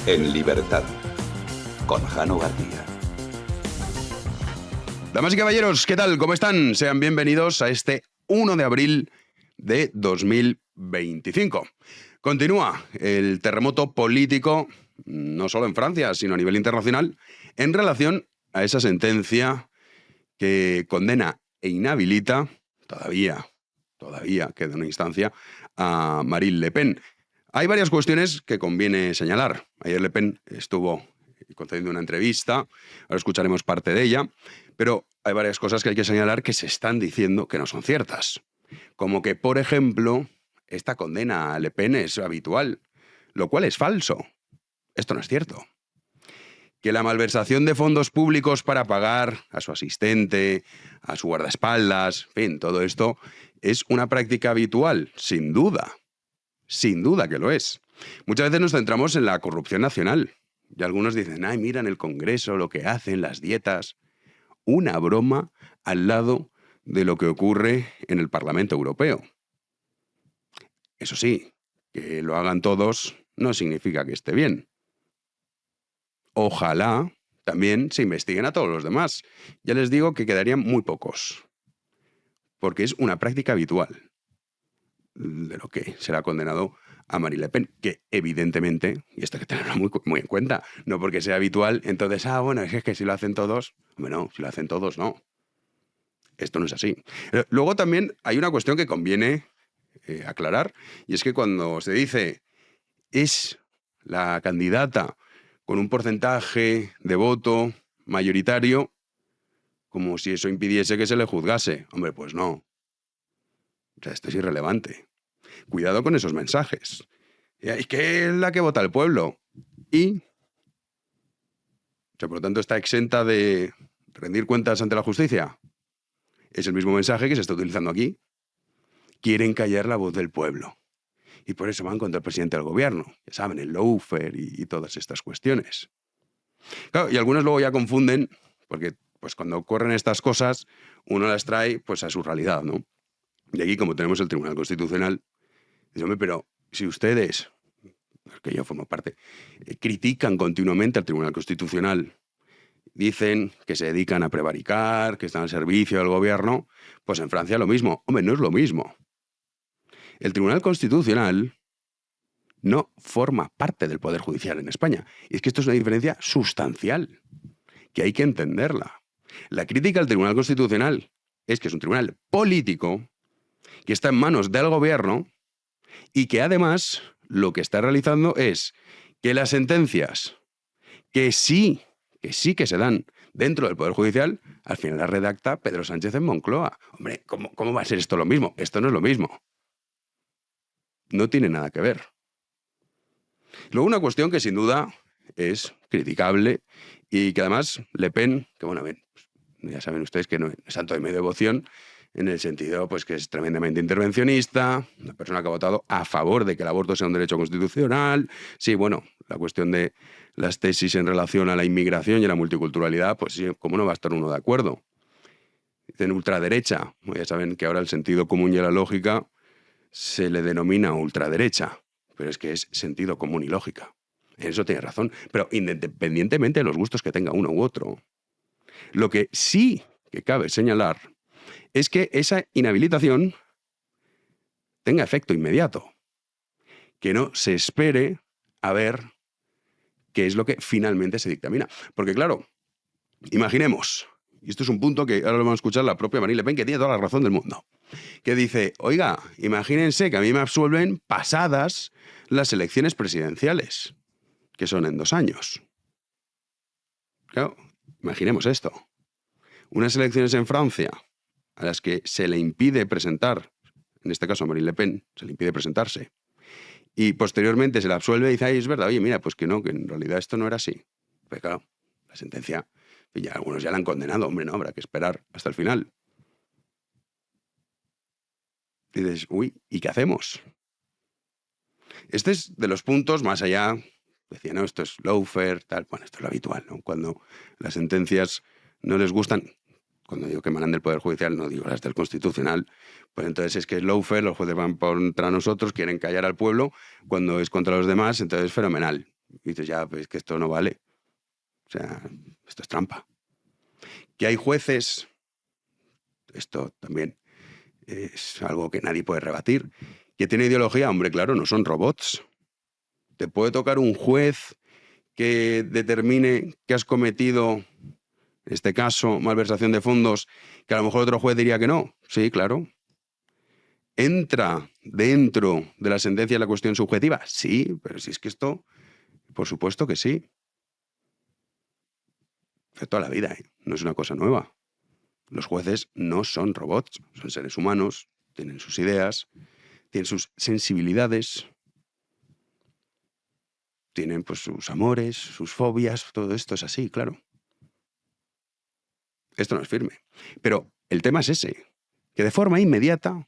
En libertad, con Jano García. Damas y caballeros, ¿qué tal? ¿Cómo están? Sean bienvenidos a este 1 de abril de 2025. Continúa el terremoto político, no solo en Francia, sino a nivel internacional, en relación a esa sentencia que condena e inhabilita, todavía queda una instancia, a Marine Le Pen. Hay varias cuestiones que conviene señalar. Ayer Le Pen estuvo concediendo una entrevista, ahora escucharemos parte de ella, pero hay varias cosas que hay que señalar que se están diciendo que no son ciertas. Como que, por ejemplo, esta condena a Le Pen es habitual, lo cual es falso. Esto no es cierto. Que la malversación de fondos públicos para pagar a su asistente, a su guardaespaldas, en fin, todo esto es una práctica habitual, sin duda. Sin duda que lo es. Muchas veces nos centramos en la corrupción nacional. Y algunos dicen, ay, mira en el Congreso lo que hacen, las dietas. Una broma al lado de lo que ocurre en el Parlamento Europeo. Eso sí, que lo hagan todos no significa que esté bien. Ojalá también se investiguen a todos los demás. Ya les digo que quedarían muy pocos. Porque es una práctica habitual de lo que será condenado a Marine Le Pen, que evidentemente, y esto hay que tenerlo muy en cuenta, no porque sea habitual, entonces, bueno, es que si lo hacen todos, hombre, no, si lo hacen todos, no. Esto no es así. Luego también hay una cuestión que conviene aclarar, y es que cuando se dice es la candidata con un porcentaje de voto mayoritario, como si eso impidiese que se le juzgase. Hombre, pues no. O sea, esto es irrelevante. Cuidado con esos mensajes. Es que es la que vota el pueblo. Y, o sea, por lo tanto, está exenta de rendir cuentas ante la justicia. Es el mismo mensaje que se está utilizando aquí. Quieren callar la voz del pueblo. Y por eso van contra el presidente del gobierno. Ya saben, el lawfare y todas estas cuestiones. Claro, y algunos luego ya confunden, porque pues cuando ocurren estas cosas, uno las trae pues a su realidad, ¿no? Y aquí, como tenemos el Tribunal Constitucional, dice, hombre, pero si ustedes, que yo formo parte, critican continuamente al Tribunal Constitucional, dicen que se dedican a prevaricar, que están al servicio del gobierno, pues en Francia lo mismo. Hombre, no es lo mismo. El Tribunal Constitucional no forma parte del Poder Judicial en España. Y es que esto es una diferencia sustancial, que hay que entenderla. La crítica al Tribunal Constitucional es que es un tribunal político que está en manos del gobierno y que además lo que está realizando es que las sentencias que sí que se dan dentro del Poder Judicial, al final las redacta Pedro Sánchez en Moncloa. Hombre, ¿cómo va a ser esto lo mismo? Esto no es lo mismo. No tiene nada que ver. Luego una cuestión que sin duda es criticable y que además Le Pen, que bueno, ya saben ustedes que no es santo de mi devoción, en el sentido pues que es tremendamente intervencionista, una persona que ha votado a favor de que el aborto sea un derecho constitucional. Sí, bueno, la cuestión de las tesis en relación a la inmigración y a la multiculturalidad, pues sí, ¿cómo no va a estar uno de acuerdo? Dicen ultraderecha, ya saben que ahora el sentido común y la lógica se le denomina ultraderecha, pero es que es sentido común y lógica. En eso tiene razón, pero independientemente de los gustos que tenga uno u otro, lo que sí que cabe señalar es que esa inhabilitación tenga efecto inmediato, que no se espere a ver qué es lo que finalmente se dictamina. Porque claro, imaginemos, y esto es un punto que ahora lo vamos a escuchar la propia Marine Le Pen, que tiene toda la razón del mundo, que dice, oiga, imagínense que a mí me absuelven pasadas las elecciones presidenciales, que son en 2 años. Claro, imaginemos esto. Unas elecciones en Francia a las que se le impide presentar, en este caso a Marine Le Pen, se le impide presentarse, y posteriormente se le absuelve y dice, ay, es verdad, oye, mira, pues que no, que en realidad esto no era así. Pues claro, la sentencia, ya algunos ya la han condenado, hombre, no, habrá que esperar hasta el final. Y dices, uy, ¿y qué hacemos? Este es de los puntos más allá, decía, no, esto es lawfare, tal, bueno, esto es lo habitual, ¿no? Cuando las sentencias no les gustan, cuando digo que emanan del Poder Judicial, no digo las del Constitucional, pues entonces es que es lawfare, los jueces van contra nosotros, quieren callar al pueblo, cuando es contra los demás, entonces es fenomenal. Y dices, ya, pues que esto no vale. O sea, esto es trampa. Que hay jueces, esto también es algo que nadie puede rebatir. Que tiene ideología, hombre, claro, no son robots. Te puede tocar un juez que determine que has cometido, en este caso, malversación de fondos, que a lo mejor otro juez diría que no. Sí, claro. ¿Entra dentro de la sentencia la cuestión subjetiva? Sí, pero si es que esto, por supuesto que sí. De toda la vida, ¿eh? No es una cosa nueva. Los jueces no son robots, son seres humanos, tienen sus ideas, tienen sus sensibilidades, tienen pues sus amores, sus fobias, todo esto es así, claro. Esto no es firme. Pero el tema es ese, que de forma inmediata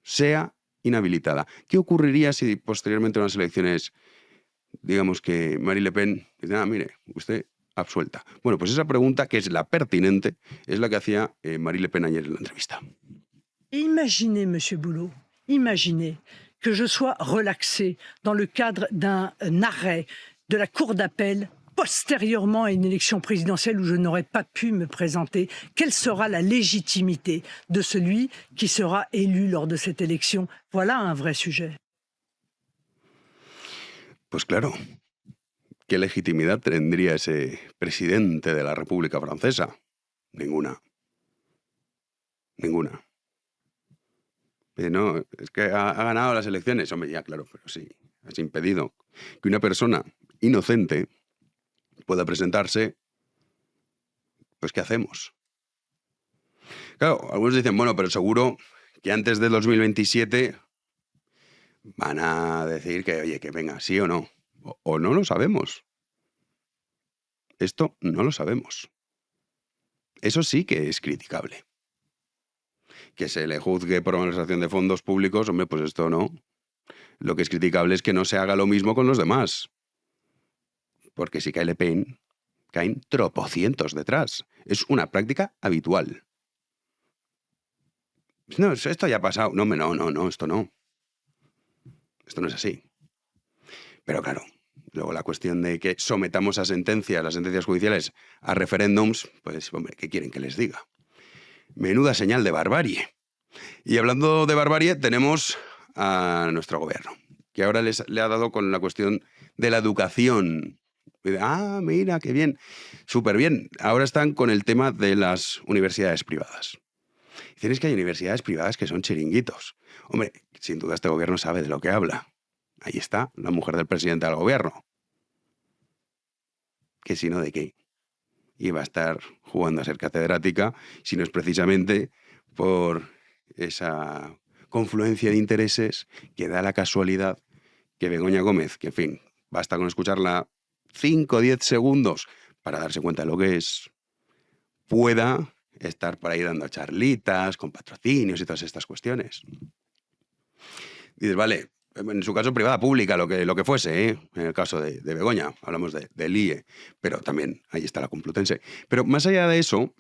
sea inhabilitada. ¿Qué ocurriría si posteriormente en unas elecciones, digamos que Marine Le Pen dice, mire, usted absuelta? Bueno, pues esa pregunta, que es la pertinente, es la que hacía Marine Le Pen ayer en la entrevista. Imaginez, Monsieur Boulot, imaginez que je sois relaxé dans le cadre d'un arrêt de la Cour d'appel postérieurement à une élection présidentielle où je n'aurais pas pu me présenter. Quelle sera la légitimité de celui qui sera élu lors de cette élection? Voilà un vrai sujet. Pues claro, ¿qué legitimidad tendría ese presidente de la República Francesa? Ninguna. Ninguna. No, es que ha ganado las elecciones. Hombre, ya, claro, pero sí, has impedido que una persona inocente pueda presentarse. Pues, ¿qué hacemos? Claro, algunos dicen, bueno, pero seguro que antes de 2027 van a decir que, oye, que venga, sí o no. O no lo sabemos. Esto no lo sabemos. Eso sí que es criticable. Que se le juzgue por malversación de fondos públicos, hombre, pues esto no. Lo que es criticable es que no se haga lo mismo con los demás. Porque si cae Le Pen, caen tropocientos detrás. Es una práctica habitual. No, esto ya ha pasado. No, esto no. Esto no es así. Pero claro, luego la cuestión de que sometamos a sentencias, las sentencias judiciales, a referéndums, pues, hombre, ¿qué quieren que les diga? Menuda señal de barbarie. Y hablando de barbarie, tenemos a nuestro gobierno, que ahora le ha dado con la cuestión de la educación. Mira, qué bien, súper bien. Ahora están con el tema de las universidades privadas. Dicen, es que hay universidades privadas que son chiringuitos. Hombre, sin duda este gobierno sabe de lo que habla. Ahí está, la mujer del presidente del gobierno. Que si no, ¿de qué? Iba a estar jugando a ser catedrática, si no es precisamente por esa confluencia de intereses que da la casualidad que Begoña Gómez, que en fin, basta con escucharla 5 o 10 segundos para darse cuenta de lo que es, pueda estar por ahí dando charlitas, con patrocinios y todas estas cuestiones. Dices, vale, en su caso privada, pública, lo que fuese, ¿eh? En el caso de Begoña, hablamos del IE, pero también ahí está la Complutense. Pero más allá de eso,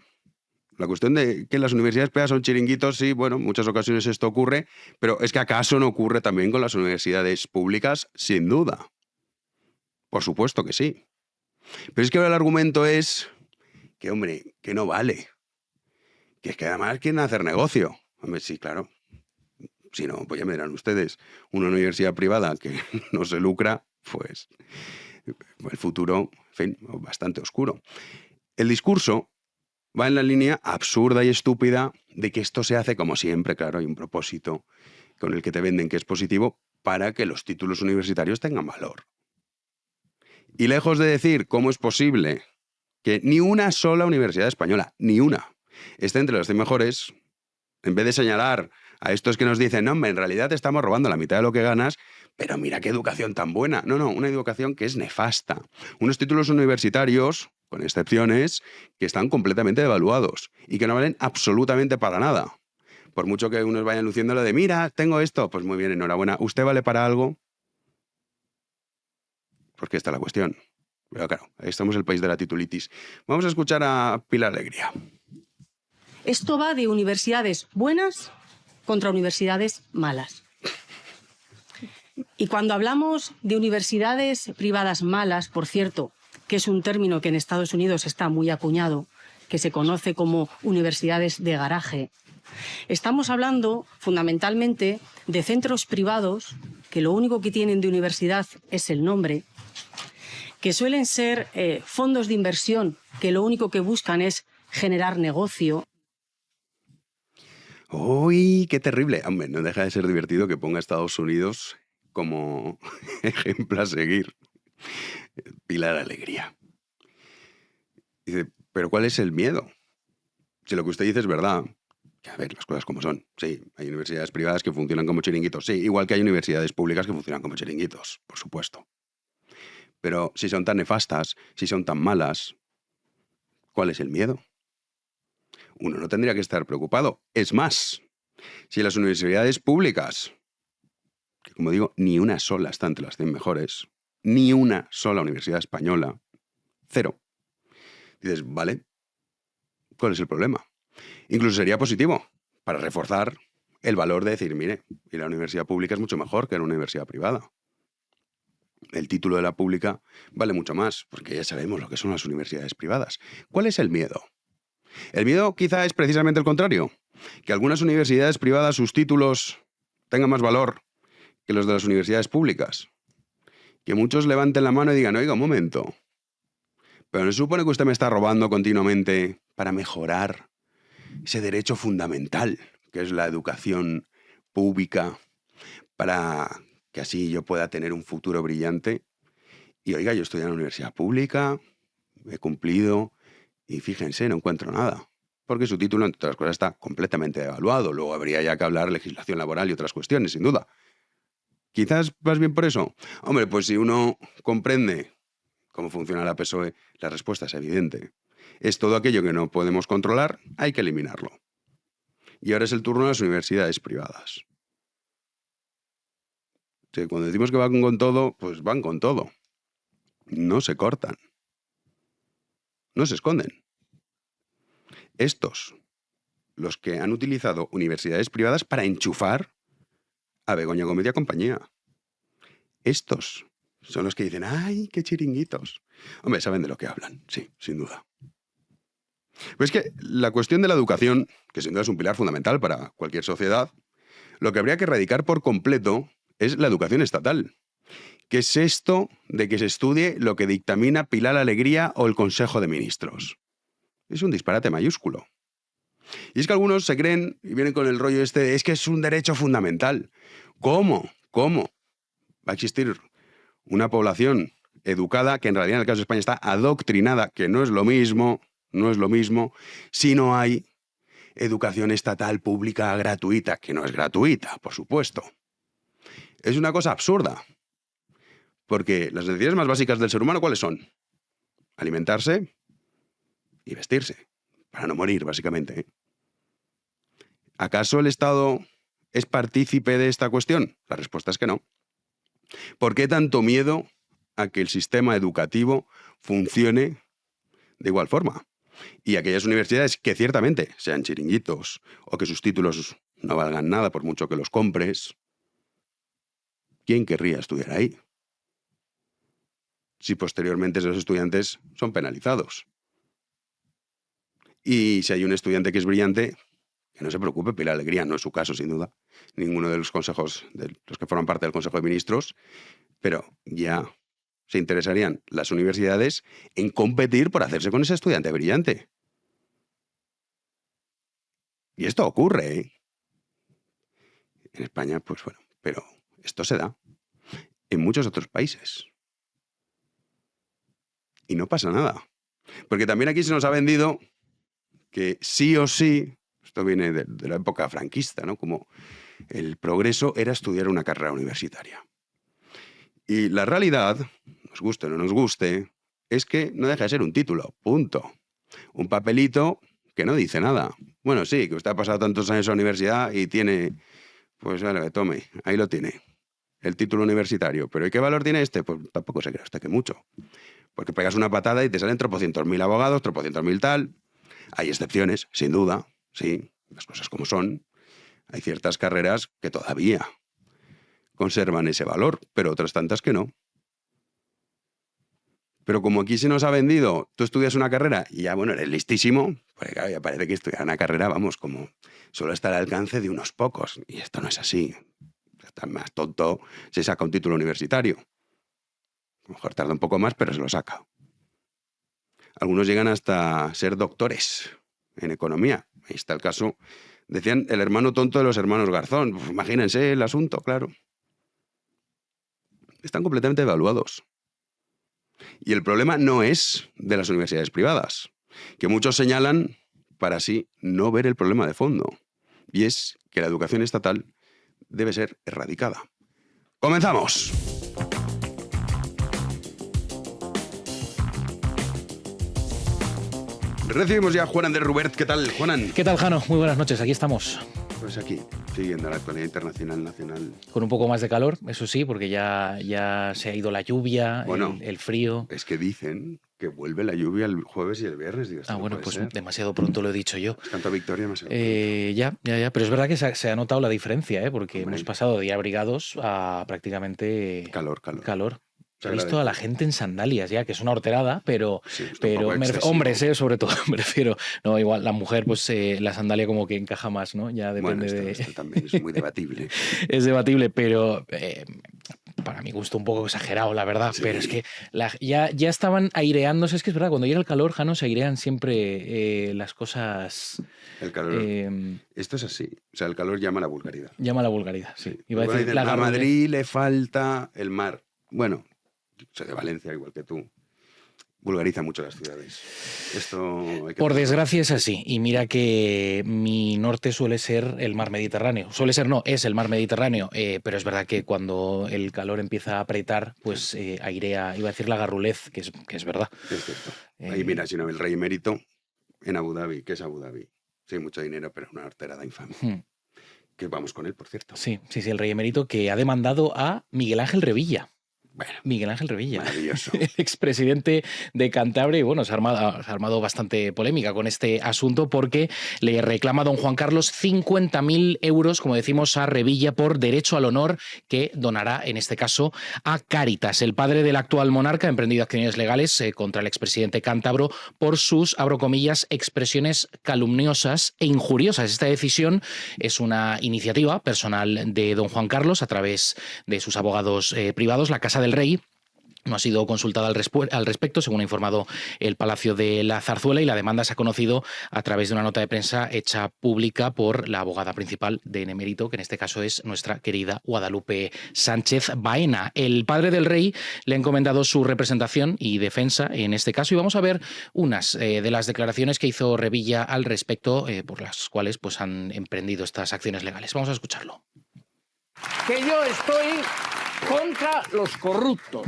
la cuestión de que las universidades privadas son chiringuitos, sí, bueno, en muchas ocasiones esto ocurre, pero es que ¿acaso no ocurre también con las universidades públicas? Sin duda. Por supuesto que sí. Pero es que ahora el argumento es que, hombre, que no vale. Que es que además quieren hacer negocio. Hombre, sí, claro. Si no, pues ya me dirán ustedes, una universidad privada que no se lucra, pues el futuro, en fin, bastante oscuro. El discurso va en la línea absurda y estúpida de que esto se hace como siempre, claro, hay un propósito con el que te venden que es positivo para que los títulos universitarios tengan valor. Y lejos de decir cómo es posible que ni una sola universidad española, ni una, esté entre las 100 mejores, en vez de señalar a estos que nos dicen, no, hombre, en realidad te estamos robando la mitad de lo que ganas, pero mira qué educación tan buena. No, una educación que es nefasta. Unos títulos universitarios, con excepciones, que están completamente devaluados y que no valen absolutamente para nada. Por mucho que unos vayan luciendo lo de, mira, tengo esto, pues muy bien, enhorabuena. ¿Usted vale para algo? Porque esta es la cuestión. Pero claro, ahí estamos en el país de la titulitis. Vamos a escuchar a Pilar Alegría. Esto va de universidades buenas contra universidades malas. Y cuando hablamos de universidades privadas malas, por cierto, que es un término que en Estados Unidos está muy acuñado, que se conoce como universidades de garaje, estamos hablando fundamentalmente de centros privados que lo único que tienen de universidad es el nombre, que suelen ser fondos de inversión que lo único que buscan es generar negocio. ¡Uy, qué terrible! Hombre, no deja de ser divertido que ponga a Estados Unidos como ejemplo a seguir. Pilar Alegría. Dice, ¿pero cuál es el miedo? Si lo que usted dice es verdad, que a ver, las cosas como son. Sí, hay universidades privadas que funcionan como chiringuitos. Sí, igual que hay universidades públicas que funcionan como chiringuitos, por supuesto. Pero si son tan nefastas, si son tan malas, ¿cuál es el miedo? Uno no tendría que estar preocupado. Es más, si las universidades públicas, que como digo, ni una sola está entre las 100 mejores, ni una sola universidad española, cero, dices, vale, ¿cuál es el problema? Incluso sería positivo para reforzar el valor de decir, mire, y la universidad pública es mucho mejor que la universidad privada. El título de la pública vale mucho más, porque ya sabemos lo que son las universidades privadas. ¿Cuál es el miedo? El miedo quizá es precisamente el contrario, que algunas universidades privadas sus títulos tengan más valor que los de las universidades públicas. Que muchos levanten la mano y digan, oiga, un momento, pero ¿no se supone que usted me está robando continuamente para mejorar ese derecho fundamental, que es la educación pública, para que así yo pueda tener un futuro brillante? Y oiga, yo estoy en la universidad pública, he cumplido, y fíjense, no encuentro nada. Porque su título, entre otras cosas, está completamente devaluado. Luego habría ya que hablar legislación laboral y otras cuestiones, sin duda. Quizás vas bien por eso. Hombre, pues si uno comprende cómo funciona la PSOE, la respuesta es evidente. Es todo aquello que no podemos controlar, hay que eliminarlo. Y ahora es el turno de las universidades privadas. Sí, cuando decimos que van con todo, pues van con todo. No se cortan. No se esconden. Estos, los que han utilizado universidades privadas para enchufar a Begoña Gómez y a compañía. Estos son los que dicen, ¡ay, qué chiringuitos! Hombre, saben de lo que hablan, sí, sin duda. Pues es que la cuestión de la educación, que sin duda es un pilar fundamental para cualquier sociedad, lo que habría que erradicar por completo es la educación estatal. ¿Qué es esto de que se estudie lo que dictamina Pilar Alegría o el Consejo de Ministros? Es un disparate mayúsculo. Y es que algunos se creen y vienen con el rollo este de, es que es un derecho fundamental. ¿Cómo? ¿Cómo? Va a existir una población educada que en realidad en el caso de España está adoctrinada, que no es lo mismo, si no hay educación estatal pública gratuita, que no es gratuita, por supuesto. Es una cosa absurda, porque las necesidades más básicas del ser humano, ¿cuáles son? Alimentarse y vestirse, para no morir, básicamente, ¿eh? ¿Acaso el Estado es partícipe de esta cuestión? La respuesta es que no. ¿Por qué tanto miedo a que el sistema educativo funcione de igual forma? Y aquellas universidades que ciertamente sean chiringuitos o que sus títulos no valgan nada por mucho que los compres, ¿quién querría estudiar ahí? Si posteriormente esos estudiantes son penalizados. Y si hay un estudiante que es brillante, que no se preocupe, Pilar Alegría no es su caso, sin duda, ninguno de los consejos, de los que forman parte del Consejo de Ministros, pero ya se interesarían las universidades en competir por hacerse con ese estudiante brillante. Y esto ocurre, ¿eh? En España, pues bueno, pero esto se da en muchos otros países. Y no pasa nada. Porque también aquí se nos ha vendido que sí o sí, esto viene de la época franquista, ¿no? Como el progreso era estudiar una carrera universitaria. Y la realidad, nos guste o no nos guste, es que no deja de ser un título, punto. Un papelito que no dice nada. Bueno, sí, que usted ha pasado tantos años en la universidad y tiene, pues vale, tome, ahí lo tiene, el título universitario. ¿Pero ¿y qué valor tiene este? Pues tampoco se crea usted que mucho. Porque pegas una patada y te salen tropocientos mil abogados, tropocientos mil tal. Hay excepciones, sin duda, sí, las cosas como son. Hay ciertas carreras que todavía conservan ese valor, pero otras tantas que no. Pero como aquí se nos ha vendido, tú estudias una carrera y ya, bueno, eres listísimo, pues claro, ya parece que estudiar una carrera, vamos, como solo está al alcance de unos pocos. Y esto no es así. Está más tonto se saca un título universitario. A lo mejor tarda un poco más, pero se lo saca. Algunos llegan hasta ser doctores en economía. Ahí está el caso. Decían el hermano tonto de los hermanos Garzón. Pues imagínense el asunto, claro. Están completamente devaluados. Y el problema no es de las universidades privadas, que muchos señalan para así no ver el problema de fondo. Y es que la educación estatal debe ser erradicada. ¡Comenzamos! Recibimos ya a Juan Ander Rubert. ¿Qué tal, Juanan? ¿Qué tal, Jano? Muy buenas noches, aquí estamos. Pues aquí, siguiendo la actualidad internacional, nacional. Con un poco más de calor, eso sí, porque ya se ha ido la lluvia, Bueno, el frío. Es que dicen que vuelve la lluvia el jueves y el viernes. Digo, esto no Bueno, puede pues ser. demasiado pronto lo he dicho yo. Canto victoria demasiado Ya, pero es verdad que se ha notado la diferencia, porque Hombre. hemos pasado de abrigados a prácticamente calor. Se ha visto a la gente en sandalias ya, que es una horterada, pero Sí, está un poco excesivo. hombres, sobre todo, me refiero. No, igual la mujer, pues la sandalia como que encaja más, ¿no? Ya depende Bueno, de... esto también es muy debatible. Es debatible, pero para mi gusto un poco exagerado, la verdad. Sí. Pero es que ya estaban aireándose. Es que es verdad, cuando llega el calor, Jano, se airean siempre las cosas... El calor. Esto es así. O sea, el calor llama a la vulgaridad. Llama a la vulgaridad, sí. Iba a Igual decir dicen, a garrulez. Madrid le falta el mar. Bueno, soy de Valencia, igual que tú. Vulgariza mucho las ciudades. Esto hay que... Por desgracia es así. Y mira que mi norte suele ser el mar Mediterráneo. Suele ser, no, es el mar Mediterráneo. Pero es verdad que cuando el calor empieza a apretar, pues airea, iba a decir la garrulez, que es verdad. Es cierto. Ahí mira, si no, el rey emérito en Abu Dhabi. ¿Qué es Abu Dhabi? Sí, mucho dinero, pero una horterada infame. Que vamos con él, por cierto. Sí, el rey emérito que ha demandado a Miguel Ángel Revilla. Bueno, Miguel Ángel Revilla, maravilloso. el expresidente de Cantabria, y bueno, se ha armado bastante polémica con este asunto porque le reclama a don Juan Carlos 50.000 euros, como decimos, a Revilla por derecho al honor que donará, en este caso, a Cáritas. El padre del actual monarca ha emprendido acciones legales contra el expresidente cántabro por sus, abro comillas, expresiones calumniosas e injuriosas. Esta decisión es una iniciativa personal de don Juan Carlos a través de sus abogados privados. La Casa del Rey no ha sido consultada al respecto, según ha informado el Palacio de la Zarzuela, y la demanda se ha conocido a través de una nota de prensa hecha pública por la abogada principal de Emérito, que en este caso es nuestra querida Guadalupe Sánchez Baena. El padre del rey le ha encomendado su representación y defensa en este caso, y vamos a ver unas de las declaraciones que hizo Revilla al respecto, por las cuales pues, han emprendido estas acciones legales. Vamos a escucharlo. Que yo estoy contra los corruptos.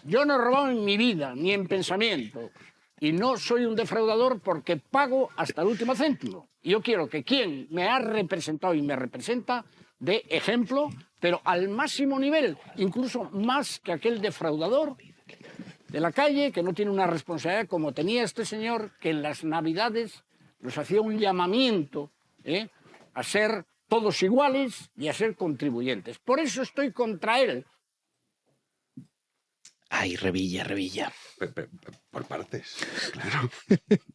Yo no he robado en mi vida, ni en pensamiento. Y no soy un defraudador porque pago hasta el último céntimo. Y yo quiero que quien me ha representado y me representa dé ejemplo, pero al máximo nivel, incluso más que aquel defraudador de la calle, que no tiene una responsabilidad como tenía este señor, que en las Navidades nos hacía un llamamiento a ser todos iguales y a ser contribuyentes. Por eso estoy contra él. Ay, Revilla. Por partes, claro.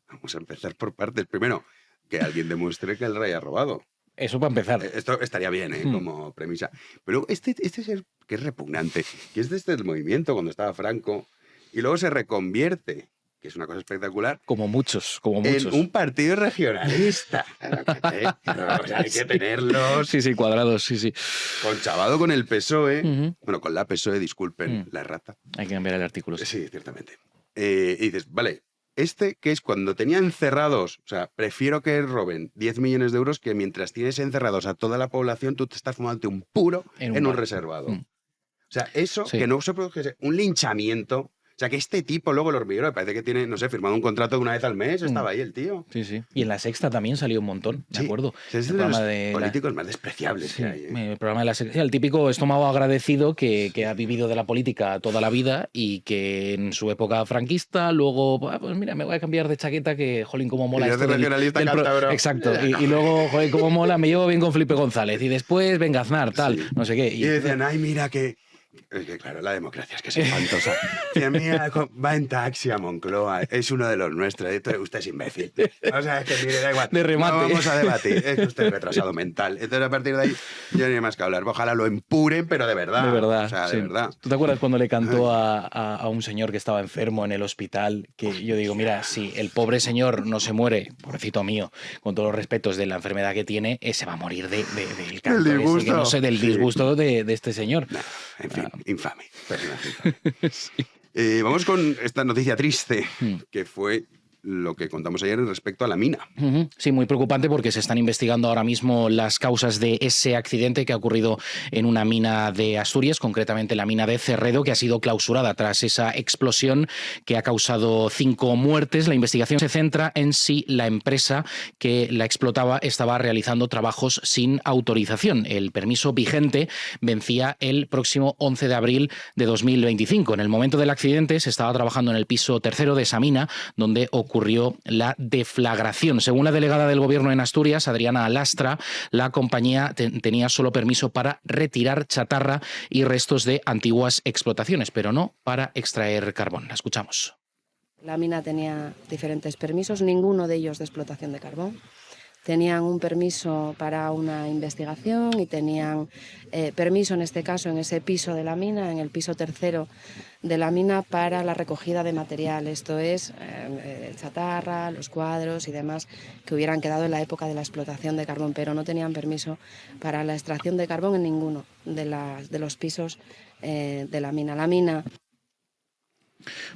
Vamos a empezar por partes. Primero, que alguien demuestre que el rey ha robado. Eso para empezar. Esto estaría bien, como premisa. Pero este ser que es repugnante, que es desde el movimiento cuando estaba Franco, y luego se reconvierte, que es una cosa espectacular, Como muchos. en un partido regionalista. Hay que tenerlos Sí, cuadrados, sí. conchavado con el PSOE. Ujú. Bueno, con la PSOE, disculpen, la errata. Hay que cambiar el artículo. Sí, ciertamente. Y dices, vale, que es cuando tenía encerrados, o sea, prefiero que roben 10 millones de euros que mientras tienes encerrados a toda la población, tú te estás fumando un puro en un bar. reservado. O sea, eso, Sí. que no se produjese un linchamiento, sea, que este tipo, luego el hormiguero, me parece que tiene, no sé, firmado un contrato de una vez al mes, estaba ahí el tío. Sí, sí. Y en La Sexta también salió un montón, me acuerdo. Es El de los programa políticos más despreciables Sí, que hay. el programa de La Sexta. El típico estómago agradecido que ha vivido de la política toda la vida y que en su época franquista, luego, pues mira, me voy a cambiar de chaqueta que, jolín, cómo mola Y esto hace regionalista cántabro. Exacto. Y luego, joder, cómo mola, me llevo bien con Felipe González. Y después, venga, Aznar, tal, Sí. no sé qué. Y decían, ay, mira que... Es que claro, la democracia es que es espantosa. Decían, mira, va en taxi a Moncloa, es uno de los nuestros, usted es imbécil. O sea, es que mire, da igual. De remate. No vamos a debatir, es que usted es retrasado mental. Entonces, a partir de ahí, ya no hay más que hablar. Ojalá lo empuren, pero de verdad. De verdad. O sea, sí. de verdad. ¿Tú te acuerdas cuando le cantó a un señor que estaba enfermo en el hospital? Que yo digo, mira, si el pobre señor no se muere, pobrecito mío, con todos los respetos de la enfermedad que tiene, se va a morir del canto ese, disgusto. que no sé, del Sí. disgusto de este señor. No, en fin, infame. Personaje infame. Vamos con esta noticia triste, que fue lo que contamos ayer respecto a la mina. Sí, muy preocupante porque se están investigando ahora mismo las causas de ese accidente que ha ocurrido en una mina de Asturias, concretamente la mina de Cerredo, que ha sido clausurada tras esa explosión que ha causado 5 muertes. La investigación se centra en si la empresa que la explotaba estaba realizando trabajos sin autorización. El permiso vigente vencía el próximo 11 de abril de 2025. En el momento del accidente se estaba trabajando en el piso tercero de esa mina, donde ocurrió la deflagración. Según la delegada del Gobierno en Asturias, Adriana Alastra, la compañía tenía solo permiso para retirar chatarra y restos de antiguas explotaciones, pero no para extraer carbón. La escuchamos. La mina tenía diferentes permisos, ninguno de ellos de explotación de carbón. Tenían un permiso para una investigación y tenían permiso, en este caso, en ese piso de la mina, en el piso tercero de la mina, para la recogida de material. Esto es chatarra, los cuadros y demás que hubieran quedado en la época de la explotación de carbón, pero no tenían permiso para la extracción de carbón en ninguno de los pisos de la mina. La mina...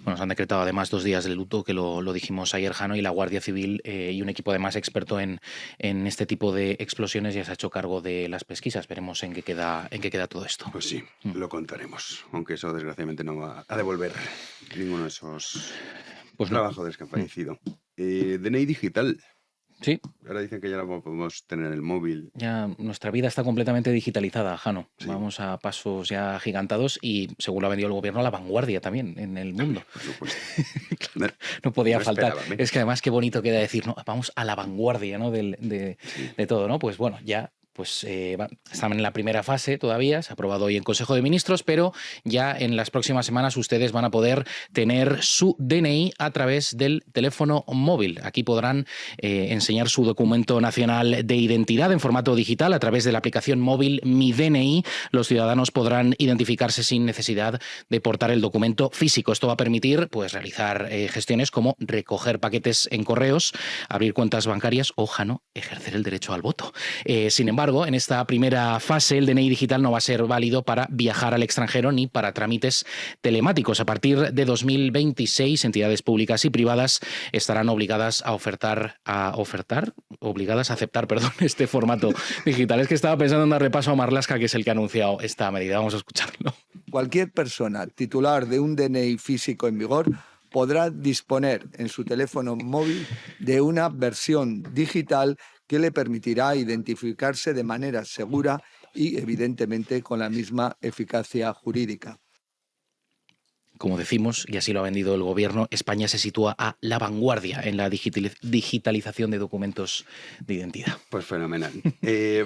Bueno, se han decretado además 2 días de luto, que lo dijimos ayer, Jano, y la Guardia Civil y un equipo además experto en este tipo de explosiones ya se ha hecho cargo de las pesquisas. Veremos en qué queda todo esto. Pues sí, lo contaremos, aunque eso desgraciadamente no va a devolver ninguno de esos trabajos que han fallecido. DNI digital. Sí. Ahora dicen que ya lo podemos tener en el móvil. Ya nuestra vida está completamente digitalizada, Jano. Sí. Vamos a pasos ya gigantados y, según lo ha vendido el Gobierno, a la vanguardia también en el mundo. Por supuesto. Claro, no podía faltar. esperaba menos. Es que además qué bonito queda decir, no, vamos a la vanguardia, ¿no? de todo, ¿no? Pues bueno, ya están en la primera fase todavía, se ha aprobado hoy en Consejo de Ministros, pero ya en las próximas semanas ustedes van a poder tener su DNI a través del teléfono móvil. Aquí podrán enseñar su documento nacional de identidad en formato digital a través de la aplicación móvil Mi DNI. Los ciudadanos podrán identificarse sin necesidad de portar el documento físico. Esto va a permitir realizar gestiones como recoger paquetes en correos, abrir cuentas bancarias o, Jano, ejercer el derecho al voto. Sin embargo, en esta primera fase, el DNI digital no va a ser válido para viajar al extranjero ni para trámites telemáticos. A partir de 2026, entidades públicas y privadas estarán obligadas a aceptar este formato digital. Es que estaba pensando en dar repaso a Marlaska, que es el que ha anunciado esta medida. Vamos a escucharlo. Cualquier persona titular de un DNI físico en vigor podrá disponer en su teléfono móvil de una versión digital que le permitirá identificarse de manera segura y, evidentemente, con la misma eficacia jurídica. Como decimos, y así lo ha vendido el Gobierno, España se sitúa a la vanguardia en la digitalización de documentos de identidad. Pues fenomenal.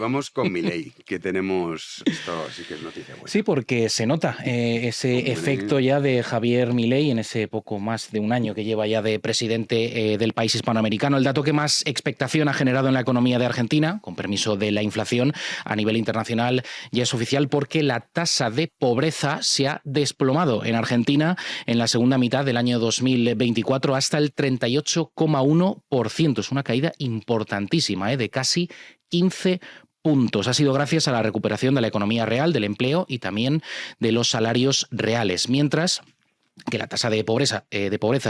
Vamos con Milei, que tenemos... Esto sí que es noticia buena. Sí, porque se nota ese efecto ya de Javier Milei en ese poco más de un año que lleva ya de presidente del país hispanoamericano. El dato que más expectación ha generado en la economía de Argentina, con permiso de la inflación a nivel internacional, ya es oficial porque la tasa de pobreza se ha desplomado en Argentina en la segunda mitad del año 2024 hasta el 38,1%. Es una caída importantísima, de casi 15 puntos. Ha sido gracias a la recuperación de la economía real, del empleo y también de los salarios reales. Mientras que la tasa de pobreza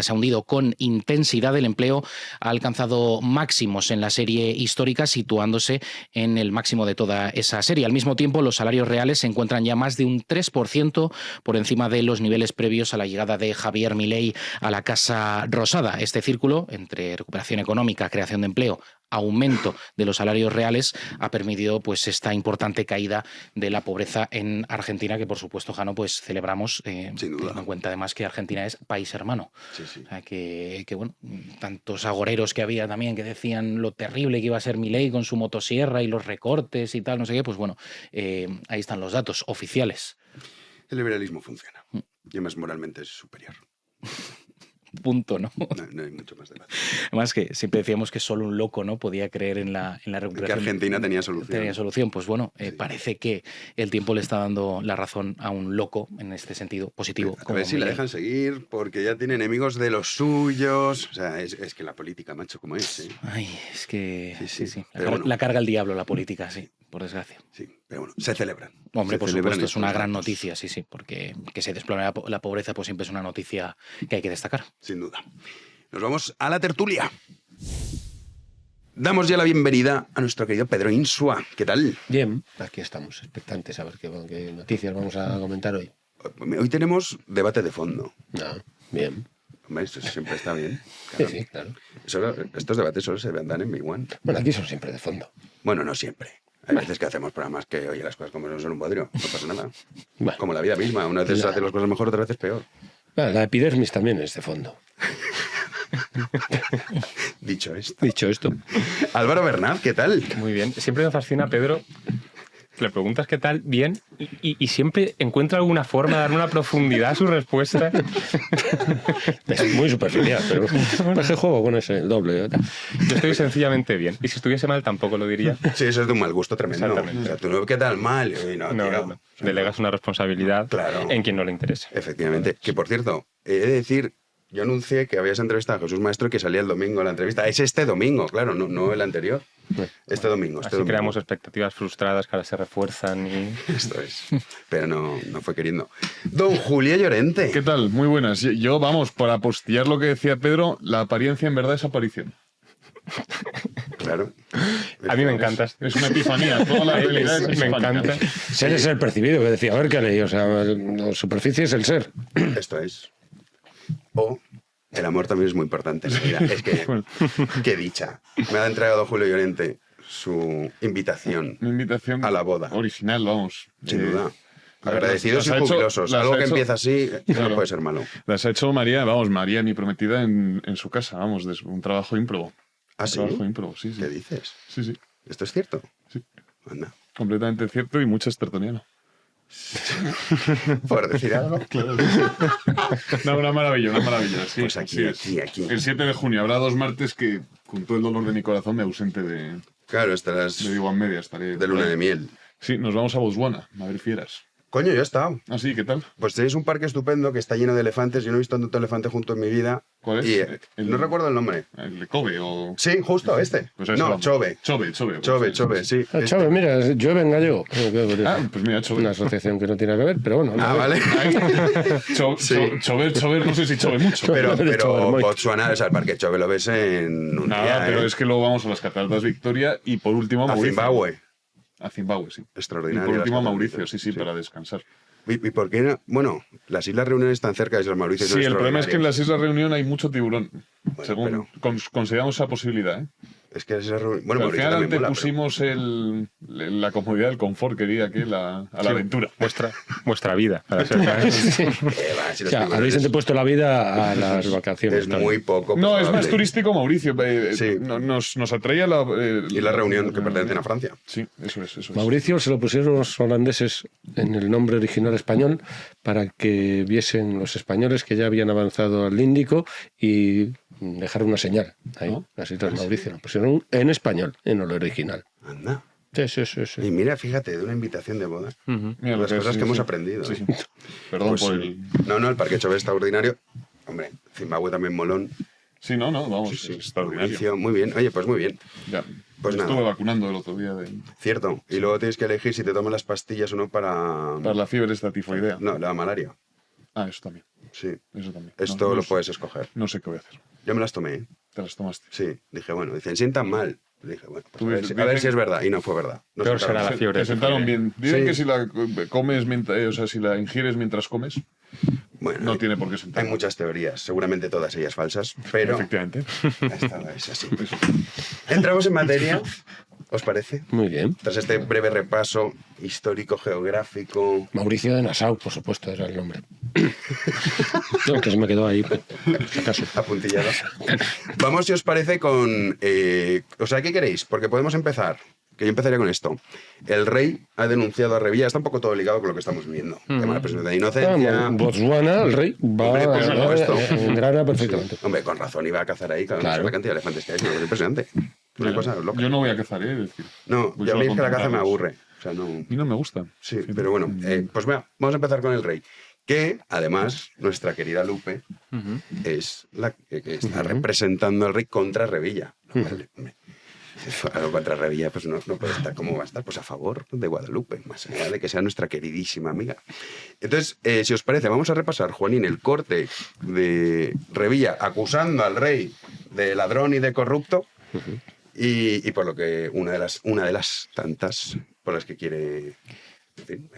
se ha hundido con intensidad. El empleo ha alcanzado máximos en la serie histórica, situándose en el máximo de toda esa serie. Al mismo tiempo, los salarios reales se encuentran ya más de un 3% por encima de los niveles previos a la llegada de Javier Milei a la Casa Rosada. Este círculo entre recuperación económica, creación de empleo, aumento de los salarios reales ha permitido pues esta importante caída de la pobreza en Argentina, que por supuesto, Jano, pues celebramos, Sin duda. teniendo en cuenta además que Argentina es país hermano. Sí, sí. O sea, que bueno, tantos agoreros que había también que decían lo terrible que iba a ser Milei con su motosierra y los recortes y tal, no sé qué, pues bueno, ahí están los datos oficiales. El liberalismo funciona. Y además moralmente es superior. Punto, ¿no? No hay mucho más debate. Además que siempre decíamos que solo un loco, ¿no?, podía creer en la Que recuperación. Argentina tenía solución. Tenía solución. Pues bueno, parece que el tiempo le está dando la razón a un loco en este sentido positivo. A ver si la dejan seguir, porque ya tiene enemigos de los suyos. O sea, es que la política, macho, como es. ¿Eh? Ay, es que Sí. La, Pero bueno. la carga el diablo, la política, sí, por desgracia. Sí, pero bueno, se celebran. Hombre, Se por celebran supuesto, es una estos gran datos, noticia, sí, porque que se desplome la pobreza, pues siempre es una noticia que hay que destacar. Sin duda. Nos vamos a la tertulia. Damos ya la bienvenida a nuestro querido Pedro Insua. ¿Qué tal? Bien, aquí estamos, expectantes a ver qué noticias vamos a comentar hoy. Hoy tenemos debate de fondo. No, bien. Hombre, esto siempre está bien. Sí, claro. Estos debates solo se dan en Big One. Bueno, aquí son siempre de fondo. Bueno, no siempre. Hay veces que hacemos programas que, oye, las cosas como son un bodrio. No pasa nada. Bueno. Como la vida misma. Una vez se hace las cosas mejor, otra vez es peor. La epidermis también es de fondo. Dicho esto. Dicho esto. Álvaro Bernat, ¿qué tal? Muy bien. Siempre me fascina, Pedro. Le preguntas qué tal, bien, y siempre encuentra alguna forma de dar una profundidad a su respuesta. Es muy superficial, pero es que juego con ese el doble. Yo estoy sencillamente bien. Y si estuviese mal, tampoco lo diría. Sí, eso es de un mal gusto tremendo. Exactamente. O sea, tú no, ¿qué tal? Mal. Y no, No, tío. no. Delegas una responsabilidad Claro. en quien no le interese. Efectivamente. Que, por cierto, he de decir, yo anuncié que habías entrevistado a Jesús Maestro y que salía el domingo la entrevista. Es este domingo, claro, no el anterior. Este domingo. Así creamos expectativas frustradas que ahora se refuerzan y... Esto es. Pero no fue queriendo. Don Julio Llorente. ¿Qué tal? Muy buenas. Yo, vamos, para apostillar lo que decía Pedro, la apariencia en verdad es aparición. Claro. A mí me encantas. Es una epifanía. Toda la realidad es Me epifanía. encanta. Ser es el percibido, que decía, a ver qué leí. O sea, la superficie es el ser. Esto es. O el amor también es muy importante en la vida. Es que, qué dicha. Me ha entregado Julio Llorente su invitación Una invitación a la boda. original, vamos. Sin duda. Agradecidos las ha y hecho- jubilosos. las Algo ha que hecho- empieza así no Claro. puede ser malo. Las ha hecho María, mi prometida, en su casa, vamos, de un trabajo ímprobo. ¿Ah, Un sí? trabajo ímprobo, sí. ¿Qué dices? Sí. ¿Esto es cierto? Sí. Anda. Completamente cierto y mucho estertoniano. Por decir algo. No, una maravilla, sí. Pues aquí, así es. aquí. El 7 de junio habrá 2 martes que, con todo el dolor de mi corazón, me ausente de Claro, estarás Digo en media. Estaré de luna de miel. Sí, nos vamos a Botswana, Madrid Fieras. Coño, yo he estado. Ah, sí, ¿qué tal? Pues tenéis un parque estupendo que está lleno de elefantes. Yo no he visto tanto elefante junto en mi vida. ¿Cuál es? Y, no recuerdo el nombre. ¿El de Kobe o...? Sí, justo este. Pues eso no, vamos. Chove. Chove. Chove, sí. Ah, Chávez, mira, llueve en gallego. Ah, pues mira, Chove. Una asociación que no tiene que ver, pero bueno. Ah, vale. Chover, no sé si chove mucho. Pero Chove, Botswana, o sea, el parque Chove lo ves en un Nada, día, pero ¿eh? es que luego vamos a las Cataratas Victoria y por último a A Mauricio. Zimbabue. A Zimbabue, sí. Y Extraordinario. por las último a Cataratas Mauricio, Victoria. sí, para descansar. ¿Y por qué no? Bueno, las Islas Reunión están cerca de Islas Mauricio. Sí, el problema es que en las Islas Reunión hay mucho tiburón. Bueno, según consideramos esa posibilidad, ¿eh? Es que las Islas Reunión... Bueno, Al Mauricio final también mola, antepusimos la comodidad, el confort que diría que a la aventura. Vuestra vida. Para ser Sí. va, si O los sea, tiburones- habéis antepuesto la vida a las vacaciones. Es claro. muy poco. No, es probable. más turístico Mauricio. Sí. Nos atraía la... Y la Reunión, que pertenecen a Francia. Sí, eso es. Mauricio se lo pusieron los holandeses en el nombre original español para que viesen los españoles que ya habían avanzado al Índico y dejar una señal ahí, ¿No? las Islas Mauricio. Lo pusieron en español, en el original. Anda. Sí. Y mira, fíjate, de una invitación de boda. Mira, Las lo cosas sí, que hemos sí. aprendido. Sí, ¿eh? sí. Perdón Pues por sí. el... No, el parque Chove está extraordinario. Hombre, Zimbabue también molón. Sí, no, vamos, Sí, sí. es extraordinario. Mauricio, muy bien. Oye, pues muy bien. Ya, Pues me nada. estuve vacunando el otro día Cierto. Y luego tienes que elegir si te tomas las pastillas o no para... para la fiebre esta tifoidea. No, la malaria. Ah, eso también. Sí. Eso también. Esto No lo sé. puedes escoger. No sé qué voy a hacer. Yo me las tomé, ¿eh? ¿Te las tomaste? Sí. Dije, bueno, dicen, sientan mal. Dije, bueno, pues Tú a ver, dices, a ver dicen- si es verdad. Y no fue verdad. No Peor sentaron será la mal. fiebre. Te sentaron bien. Dicen Sí. que si la comes mientras, o sea, si la ingieres mientras comes, Bueno, no tiene por qué sentar. hay muchas teorías, seguramente todas ellas falsas, pero Efectivamente. esta es así. Entramos en materia, ¿os parece? Muy bien. Tras este breve repaso histórico-geográfico. Mauricio de Nassau, por supuesto, era el nombre. No, que se me quedó ahí, por si acaso. Apuntillado. Vamos, si os parece, con... o sea, ¿qué queréis? Porque podemos empezar. Que yo empezaría con esto. El rey ha denunciado a Revilla. Está un poco todo ligado con lo que estamos viviendo. Tema de la presunción de inocencia. Vamos, Botswana, el rey, va Hombre, por supuesto. engrana perfectamente. Hombre, con razón iba a cazar ahí. Claro. Claro. La cantidad de elefantes que hay. Es impresionante. Una cosa loca. Yo no voy a cazar, es decir. No, voy yo a solo mí es que la caza me contemplarlos. aburre. O sea, no... A mí no me gusta. Sí, pero bueno, pues vea, vamos a empezar con el rey. Que además, nuestra querida Lupe es la que está representando al rey contra Revilla. Vale, hombre. Algo contra Revilla, pues no puede estar. ¿Cómo va a estar? Pues a favor de Guadalupe, más allá de que sea nuestra queridísima amiga. Entonces, si os parece, vamos a repasar, Juanín, el corte de Revilla acusando al rey de ladrón y de corrupto. Y por lo que una de las tantas por las que quiere, en fin,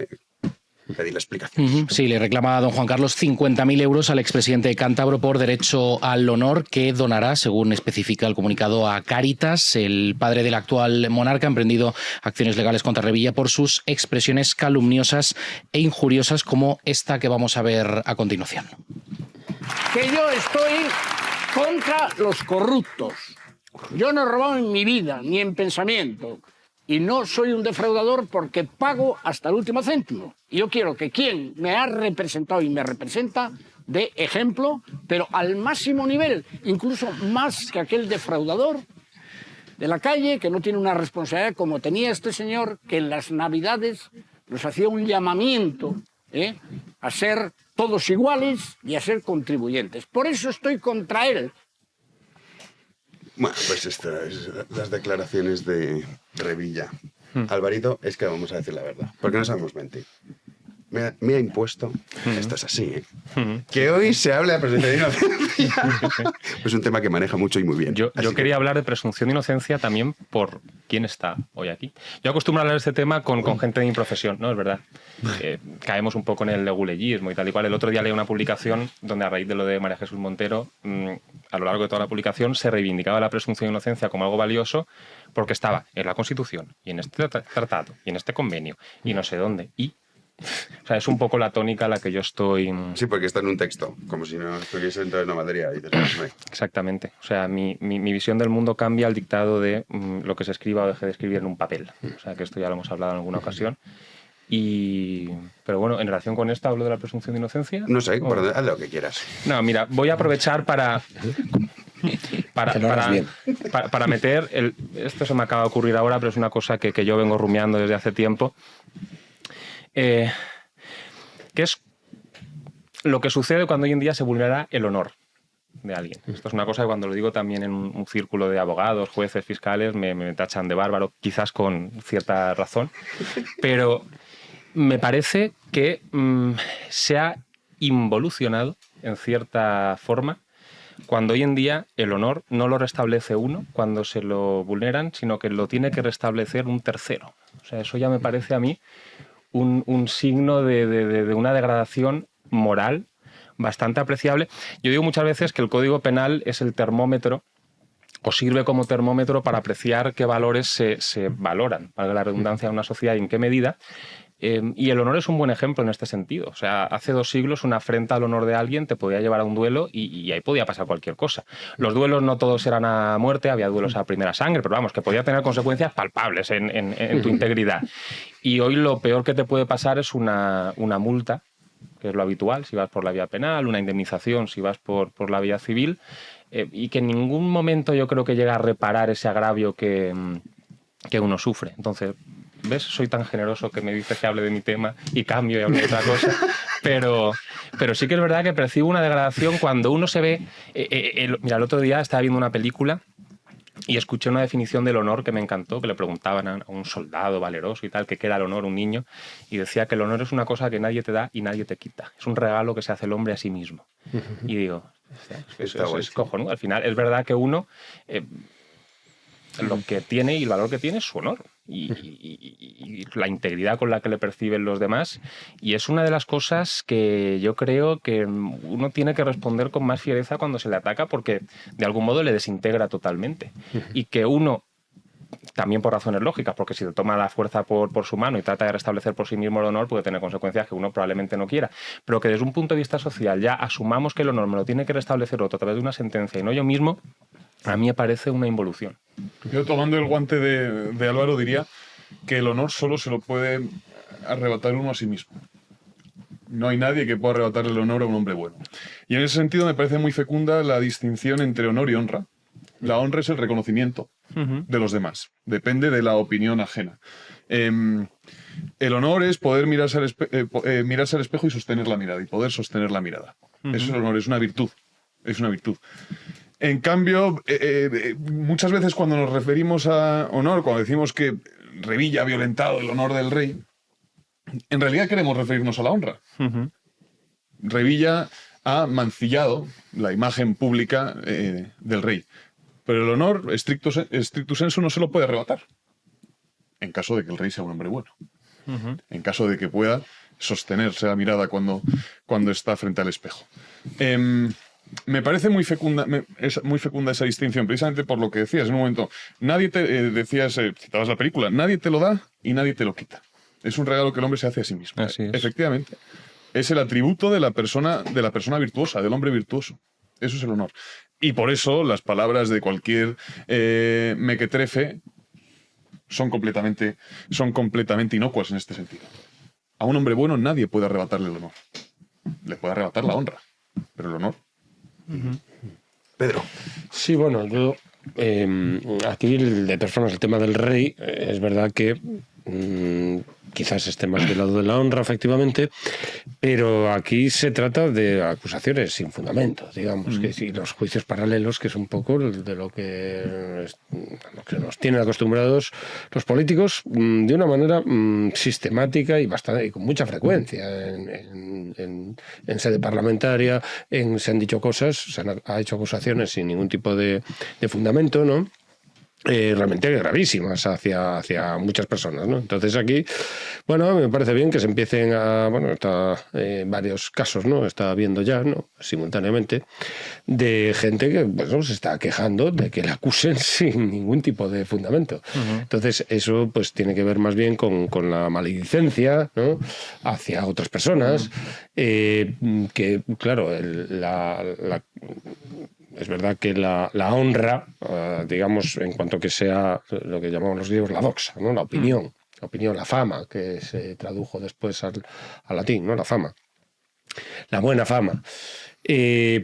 pedirle explicaciones. Sí, le reclama a don Juan Carlos 50.000 euros al expresidente cántabro por derecho al honor que donará, según especifica el comunicado, a Cáritas. El padre del actual monarca ha emprendido acciones legales contra Revilla por sus expresiones calumniosas e injuriosas, como esta que vamos a ver a continuación. Que yo estoy contra los corruptos. Yo no he robado en mi vida, ni en pensamiento. Y no soy un defraudador porque pago hasta el último céntimo. Y yo quiero que quien me ha representado y me representa dé ejemplo, pero al máximo nivel, incluso más que aquel defraudador de la calle que no tiene una responsabilidad como tenía este señor, que en las Navidades nos hacía un llamamiento a ser todos iguales y a ser contribuyentes. Por eso estoy contra él. Bueno, pues estas las declaraciones de Revilla. Alvarito, es que vamos a decir la verdad, porque no sabemos mentir. Me ha impuesto, esto es así, que hoy se hable de presunción de inocencia. Es un tema que maneja mucho y muy bien. Yo quería hablar de presunción de inocencia también por quién está hoy aquí. Yo acostumbro a hablar de este tema con gente de mi profesión, ¿no? Es verdad. Caemos un poco en el leguleyismo y tal y cual. El otro día leí una publicación donde, a raíz de lo de María Jesús Montero, a lo largo de toda la publicación se reivindicaba la presunción de inocencia como algo valioso porque estaba en la Constitución y en este tratado y en este convenio y no sé dónde. O sea, es un poco la tónica a la que yo estoy... Sí, porque está en un texto, como si no estuviese dentro de una materia. Y dices, "Hombre". Exactamente. O sea, mi visión del mundo cambia al dictado de lo que se escriba o deje de escribir en un papel. O sea, que esto ya lo hemos hablado en alguna ocasión. Pero bueno, en relación con esto, ¿hablo de la presunción de inocencia? No sé, haz lo que quieras. No, mira, voy a aprovechar para meter... Esto se me acaba de ocurrir ahora, pero es una cosa que yo vengo rumiando desde hace tiempo. Que es lo que sucede cuando hoy en día se vulnera el honor de alguien. Esto es una cosa que cuando lo digo también en un círculo de abogados, jueces, fiscales, me tachan de bárbaro, quizás con cierta razón, pero me parece que se ha involucionado en cierta forma cuando hoy en día el honor no lo restablece uno cuando se lo vulneran, sino que lo tiene que restablecer un tercero. O sea, eso ya me parece a mí un signo de una degradación moral bastante apreciable. Yo digo muchas veces que el Código Penal es el termómetro, o sirve como termómetro para apreciar qué valores se valoran, valga la redundancia, en una sociedad y en qué medida. Y el honor es un buen ejemplo en este sentido. O sea, hace 2 siglos una afrenta al honor de alguien te podía llevar a un duelo y ahí podía pasar cualquier cosa. Los duelos no todos eran a muerte, había duelos a primera sangre, pero vamos, que podía tener consecuencias palpables en tu integridad. Y hoy lo peor que te puede pasar es una multa, que es lo habitual si vas por la vía penal, una indemnización si vas por la vía civil, y que en ningún momento yo creo que llega a reparar ese agravio que uno sufre. Entonces, ¿ves? Soy tan generoso que me dices que hable de mi tema y cambio y hablo de otra cosa. Pero sí que es verdad que percibo una degradación cuando uno se ve... mira, el otro día estaba viendo una película Y escuché una definición del honor que me encantó, que le preguntaban a un soldado valeroso y tal, que qué era el honor, un niño, y decía que el honor es una cosa que nadie te da y nadie te quita. Es un regalo que se hace el hombre a sí mismo. Y digo, eso es cojonudo. Al final es verdad que uno lo que tiene y el valor que tiene es su honor y la integridad con la que le perciben los demás, y es una de las cosas que yo creo que uno tiene que responder con más fiereza cuando se le ataca, porque de algún modo le desintegra totalmente. Y que uno, también por razones lógicas, porque si toma la fuerza por su mano y trata de restablecer por sí mismo el honor, puede tener consecuencias que uno probablemente no quiera, pero que desde un punto de vista social ya asumamos que el honor me lo tiene que restablecer otro a través de una sentencia y no yo mismo, a mí me parece una involución. Yo, tomando el guante de Álvaro, diría que el honor solo se lo puede arrebatar uno a sí mismo. No hay nadie que pueda arrebatarle el honor a un hombre bueno. Y en ese sentido me parece muy fecunda la distinción entre honor y honra. La honra es el reconocimiento de los demás. Depende de la opinión ajena. El honor es poder mirarse al espejo y sostener la mirada, y poder sostener la mirada. Eso es el honor, es una virtud. Es una virtud. En cambio, muchas veces cuando nos referimos a honor, cuando decimos que Revilla ha violentado el honor del rey, en realidad queremos referirnos a la honra. Revilla ha mancillado la imagen pública del rey. Pero el honor, stricto sensu, no se lo puede arrebatar. En caso de que el rey sea un hombre bueno. En caso de que pueda sostenerse la mirada cuando está frente al espejo. Me parece muy fecunda esa distinción, precisamente por lo que decías en un momento. Nadie te citabas la película, nadie te lo da y nadie te lo quita. Es un regalo que el hombre se hace a sí mismo. Así es. Efectivamente. Es el atributo de la persona virtuosa, del hombre virtuoso. Eso es el honor. Y por eso las palabras de cualquier mequetrefe son completamente inocuas en este sentido. A un hombre bueno nadie puede arrebatarle el honor. Le puede arrebatar la honra, pero el honor. Pedro. Sí, bueno, yo aquí de personas el tema del rey, es verdad que quizás esté más del lado de la honra, efectivamente, pero aquí se trata de acusaciones sin fundamento, digamos, que sí, los juicios paralelos, que es un poco de lo que nos tienen acostumbrados los políticos de una manera sistemática y con mucha frecuencia en sede parlamentaria, se han dicho cosas, ha hecho acusaciones sin ningún tipo de fundamento, ¿no? Realmente gravísimas hacia muchas personas, ¿no? Entonces aquí, bueno, me parece bien que se empiecen está varios casos, ¿no? Está habiendo ya, ¿no? Simultáneamente, de gente que se está quejando de que la acusen sin ningún tipo de fundamento. Entonces eso pues tiene que ver más bien con la maledicencia, ¿no? Hacia otras personas, que claro, es verdad que la honra, digamos, en cuanto que sea lo que llamamos los griegos la doxa, ¿no? La opinión, la fama, que se tradujo después al latín, ¿no? La fama, la buena fama,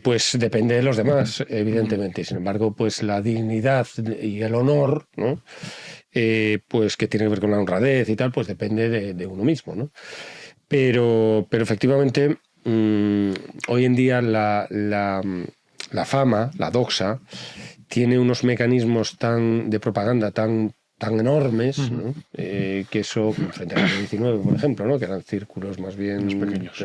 pues depende de los demás, evidentemente. Sin embargo, pues la dignidad y el honor, ¿no? Pues que tiene que ver con la honradez y tal, pues depende de uno mismo, ¿no? Pero efectivamente, hoy en día la fama, la doxa, tiene unos mecanismos de propaganda tan enormes, ¿no? Que eso, frente al siglo XIX, por ejemplo, ¿no? Que eran círculos más bien pequeños,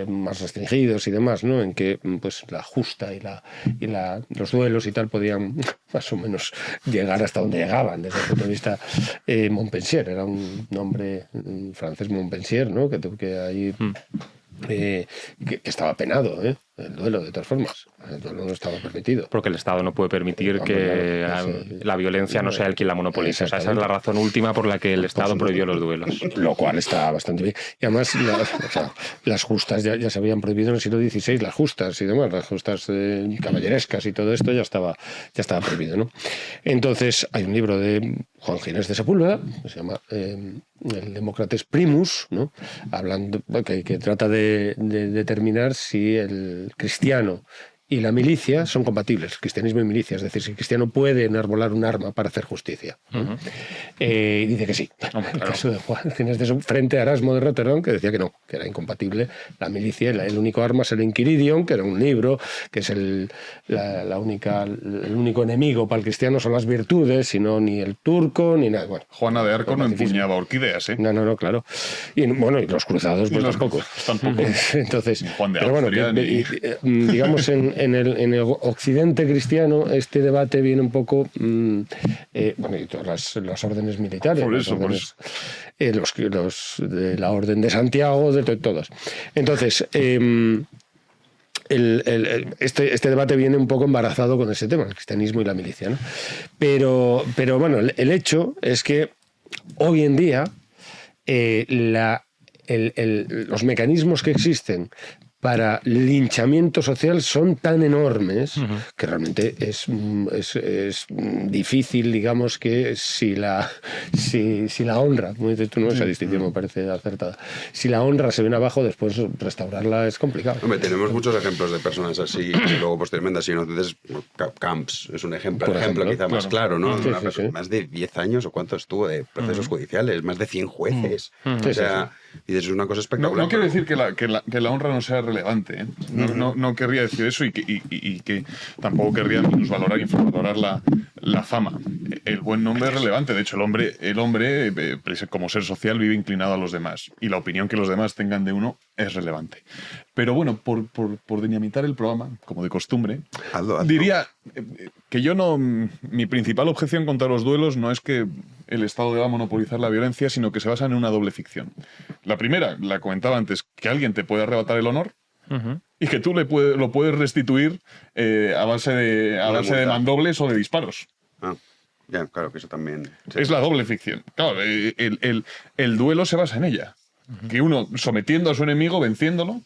más restringidos y demás, ¿no? En que pues la justa y los duelos y tal podían más o menos llegar hasta donde llegaban, desde el punto de vista Montpensier, era un nombre francés, Montpensier, ¿no? Que ahí que estaba penado, el duelo, de todas formas. El duelo no estaba permitido. Porque el Estado no puede permitir que la violencia no sea el quien la monopoliza. O sea, esa es la razón última por la que el Estado prohibió los duelos. Lo cual está bastante bien. Y además, las justas ya se habían prohibido en el siglo XVI, las justas y demás, las justas caballerescas y todo esto ya estaba prohibido, ¿no? Entonces, hay un libro de Juan Ginés de Sepúlveda, que se llama El Demócrates Primus, ¿no? Hablando, que trata de determinar si el cristiano y la milicia son compatibles, cristianismo y milicia. Es decir, si el cristiano puede enarbolar un arma para hacer justicia. Y dice que sí. En el caso de Juan, tienes frente a Erasmo de Rotterdam, que decía que no, que era incompatible la milicia. El único arma es el Inquiridion, que era un libro, que es el único enemigo para el cristiano son las virtudes, sino ni el turco, ni nada. Bueno, Juana de Arco no empuñaba orquídeas, ¿eh? No, claro. Y bueno, y los cruzados, pues tampoco. Entonces, Juan de pero bueno, digamos, en el occidente cristiano este debate viene un poco, bueno, y todas las órdenes militares, los de la Orden de Santiago, de todos. Entonces, este debate viene un poco embarazado con ese tema, el cristianismo y la milicia, ¿no? Pero bueno, el hecho es que hoy en día los mecanismos que existen para linchamiento social son tan enormes que realmente es difícil, digamos, que si la honra, como dices tú, no, esa distinción me parece acertada, si la honra se viene abajo, después restaurarla es complicado. Hombre, tenemos muchos ejemplos de personas así, y luego posteriormente así, ¿no? Entonces, Camps es un ejemplo, quizá más claro, ¿no? Sí, Una persona, más de 10 años o cuánto estuvo de procesos judiciales, más de 100 jueces. O sea, y es una cosa espectacular. No quiero decir que la honra no sea relevante, ¿eh? No querría decir eso y que tampoco querría minusvalorar y infravalorar la fama. El buen nombre es relevante. De hecho, el hombre, como ser social, vive inclinado a los demás. Y la opinión que los demás tengan de uno es relevante. Pero bueno, por dinamitar el programa, como de costumbre, Hazlo. diría que mi principal objeción contra los duelos no es que el Estado deba monopolizar la violencia, sino que se basa en una doble ficción. La primera, la comentaba antes, que alguien te puede arrebatar el honor y que tú lo puedes restituir a base de mandobles o de disparos. Ya, claro que eso también... Sí. Es la doble ficción. Claro, el duelo se basa en ella. Que uno, sometiendo a su enemigo, venciéndolo,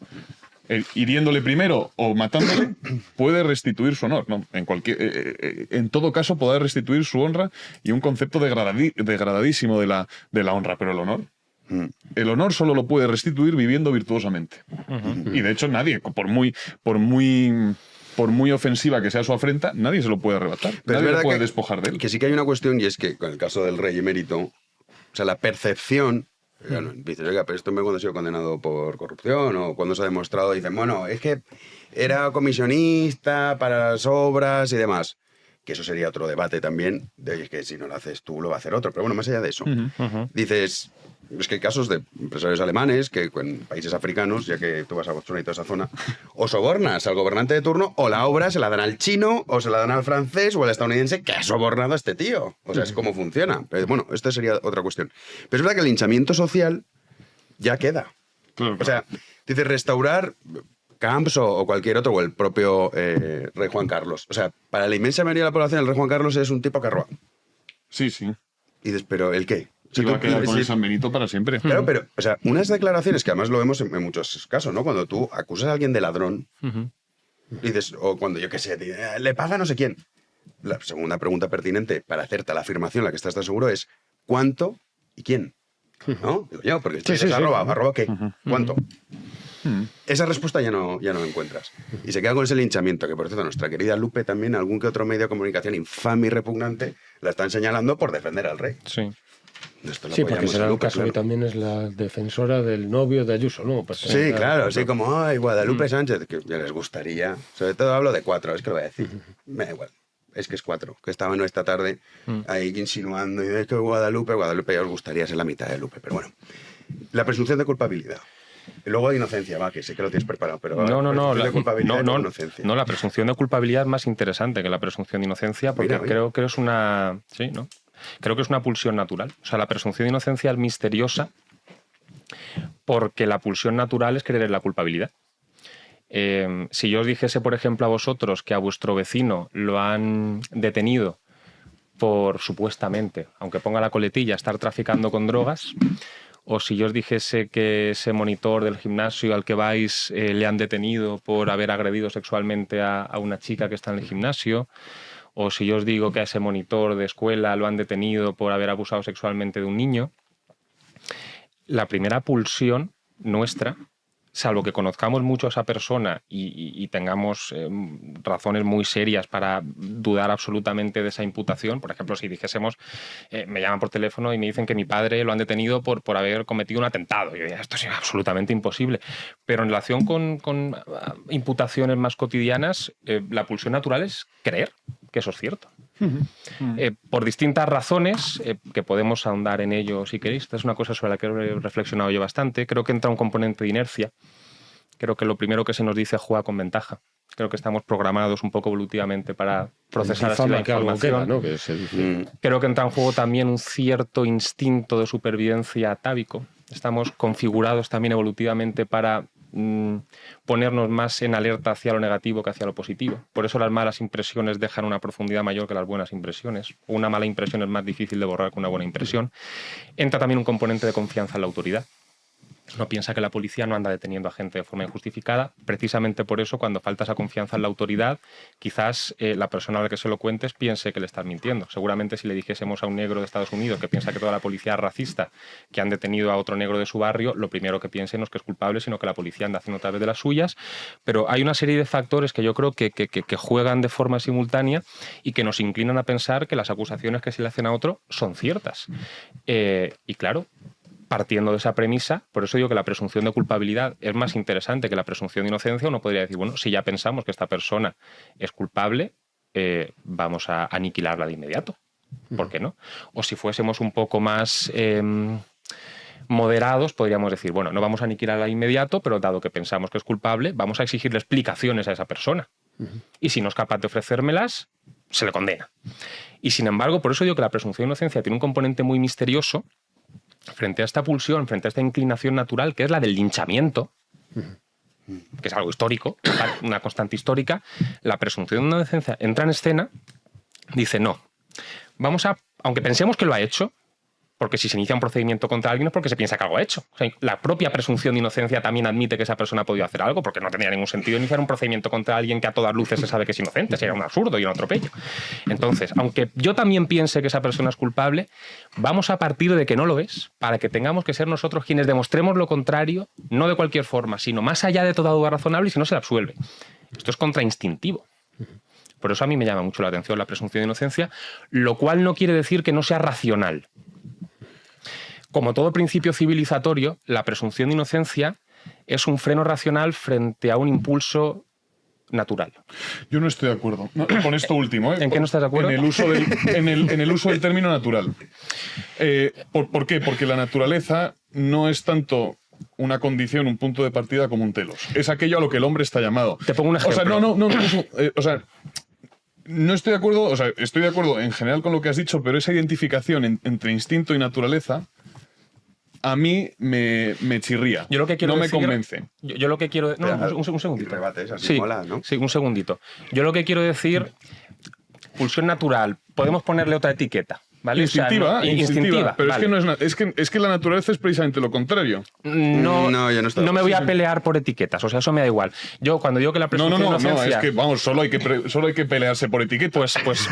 hiriéndole primero o matándole, puede restituir su honor, ¿no? En todo caso, poder restituir su honra y un concepto degradadísimo de la honra. Pero el honor solo lo puede restituir viviendo virtuosamente. Y de hecho nadie, por muy ofensiva que sea su afrenta, nadie se lo puede arrebatar. Pero nadie es lo puede que, despojar de él. Que sí que hay una cuestión, y es que con el caso del rey emérito, o sea, la percepción... Dices, oiga, pero esto me cuando ha sido condenado por corrupción o cuando se ha demostrado, dicen, bueno, es que era comisionista para las obras y demás. Que eso sería otro debate también, de es que si no lo haces tú, lo va a hacer otro. Pero bueno, más allá de eso, dices, es que hay casos de empresarios alemanes que en países africanos, ya que tú vas a Botswana y toda esa zona, o sobornas al gobernante de turno, o la obra se la dan al chino, o se la dan al francés, o al estadounidense que ha sobornado a este tío. O sea, es como funciona. Pero bueno, esto sería otra cuestión. Pero es verdad que el linchamiento social ya queda. Claro. O sea, dices, restaurar Camps o cualquier otro, o el propio rey Juan Carlos. O sea, para la inmensa mayoría de la población, el rey Juan Carlos es un tipo que roba. Sí, sí. Y dices, ¿pero el qué? Se va a quedar con el San Benito para siempre. Claro, pero, o sea, unas declaraciones que además lo vemos en muchos casos, ¿no? Cuando tú acusas a alguien de ladrón, dices, o cuando yo qué sé, le paga no sé quién. La segunda pregunta pertinente para hacerte la afirmación, la que estás tan seguro, es ¿cuánto y quién? ¿No? Digo yo, porque si ha robado, ¿ha robado qué? ¿Cuánto? Esa respuesta ya no encuentras. Y se queda con ese linchamiento, que por cierto, nuestra querida Lupe también, algún que otro medio de comunicación infame y repugnante, la están señalando por defender al rey. Sí. Sí, porque será un caso que también es la defensora del novio de Ayuso, ¿no? Pues sí, claro, así como, ay, Guadalupe Sánchez, que ya les gustaría. Sobre todo hablo de 4, es que lo voy a decir. Me da igual. Es que es 4, que estaban esta tarde ahí insinuando, y es que Guadalupe ya os gustaría ser la mitad de Lupe. Pero bueno, la presunción de culpabilidad. Y luego de inocencia, va, que sé que lo tienes preparado, pero no, de culpabilidad y inocencia. No, la presunción de culpabilidad es más interesante que la presunción de inocencia, porque creo que es una... Sí, ¿no? Creo que es una pulsión natural. O sea, la presunción de inocencia es misteriosa porque la pulsión natural es creer en la culpabilidad. Si yo os dijese, por ejemplo, a vosotros que a vuestro vecino lo han detenido por, supuestamente, aunque ponga la coletilla, estar traficando con drogas, o si yo os dijese que ese monitor del gimnasio al que vais le han detenido por haber agredido sexualmente a una chica que está en el gimnasio, o si yo os digo que a ese monitor de escuela lo han detenido por haber abusado sexualmente de un niño, la primera pulsión nuestra salvo que conozcamos mucho a esa persona y tengamos razones muy serias para dudar absolutamente de esa imputación, por ejemplo, si dijésemos, me llaman por teléfono y me dicen que mi padre lo han detenido por haber cometido un atentado. Yo diría, esto es absolutamente imposible. Pero en relación con imputaciones más cotidianas, la pulsión natural es creer que eso es cierto. Por distintas razones, que podemos ahondar en ello si queréis. Esta es una cosa sobre la que he reflexionado yo bastante. Creo que entra un componente de inercia. Creo que lo primero que se nos dice juega con ventaja. Creo que estamos programados un poco evolutivamente para procesar así la información. ¿no? Que se dice. Creo que entra en juego también un cierto instinto de supervivencia atávico. Estamos configurados también evolutivamente para ponernos más en alerta hacia lo negativo que hacia lo positivo. Por eso las malas impresiones dejan una profundidad mayor que las buenas impresiones. Una mala impresión es más difícil de borrar que una buena impresión. Entra también un componente de confianza en la autoridad. Uno piensa que la policía no anda deteniendo a gente de forma injustificada. Precisamente por eso, cuando falta esa confianza en la autoridad, quizás la persona a la que se lo cuentes piense que le estás mintiendo. Seguramente si le dijésemos a un negro de Estados Unidos que piensa que toda la policía es racista, que han detenido a otro negro de su barrio, lo primero que piense no es que es culpable, sino que la policía anda haciendo otra vez de las suyas. Pero hay una serie de factores que yo creo que juegan de forma simultánea y que nos inclinan a pensar que las acusaciones que se le hacen a otro son ciertas. Y claro, partiendo de esa premisa, por eso digo que la presunción de culpabilidad es más interesante que la presunción de inocencia. Uno podría decir, bueno, si ya pensamos que esta persona es culpable, vamos a aniquilarla de inmediato. ¿Por qué no? O si fuésemos un poco más moderados, podríamos decir, bueno, no vamos a aniquilarla de inmediato, pero dado que pensamos que es culpable, vamos a exigirle explicaciones a esa persona. Y si no es capaz de ofrecérmelas, se le condena. Y sin embargo, por eso digo que la presunción de inocencia tiene un componente muy misterioso frente a esta pulsión, frente a esta inclinación natural, que es la del linchamiento, que es algo histórico, una constante histórica. La presunción de inocencia entra en escena, dice, no, aunque pensemos que lo ha hecho, porque si se inicia un procedimiento contra alguien es porque se piensa que algo ha hecho. O sea, la propia presunción de inocencia también admite que esa persona ha podido hacer algo, porque no tendría ningún sentido iniciar un procedimiento contra alguien que a todas luces se sabe que es inocente. Sería un absurdo y un atropello. Entonces, aunque yo también piense que esa persona es culpable, vamos a partir de que no lo es, para que tengamos que ser nosotros quienes demostremos lo contrario, no de cualquier forma, sino más allá de toda duda razonable, y si no se le absuelve. Esto es contrainstintivo. Por eso a mí me llama mucho la atención la presunción de inocencia, lo cual no quiere decir que no sea racional. Como todo principio civilizatorio, la presunción de inocencia es un freno racional frente a un impulso natural. Yo no estoy de acuerdo con esto último. ¿En qué no estás de acuerdo? En el uso del término natural. ¿Por qué? Porque la naturaleza no es tanto una condición, un punto de partida como un telos. Es aquello a lo que el hombre está llamado. Te pongo un ejemplo. No estoy de acuerdo, estoy de acuerdo en general con lo que has dicho, pero esa identificación entre instinto y naturaleza a mí me chirría. Yo lo que quiero no decir, me convence. Yo lo que quiero... No, un segundito. Rebates, así Sí, mola, ¿no? sí, un segundito. Yo lo que quiero decir, pulsión natural, podemos ponerle otra etiqueta, ¿vale? Instintiva, O sea, instintiva. Pero vale. es que la naturaleza es precisamente lo contrario. No, yo no estoy no me voy a sí. pelear por etiquetas, o sea, eso me da igual. Yo cuando digo que la presunción de inocencia... es que, vamos, solo hay que pelearse por etiquetas. Pues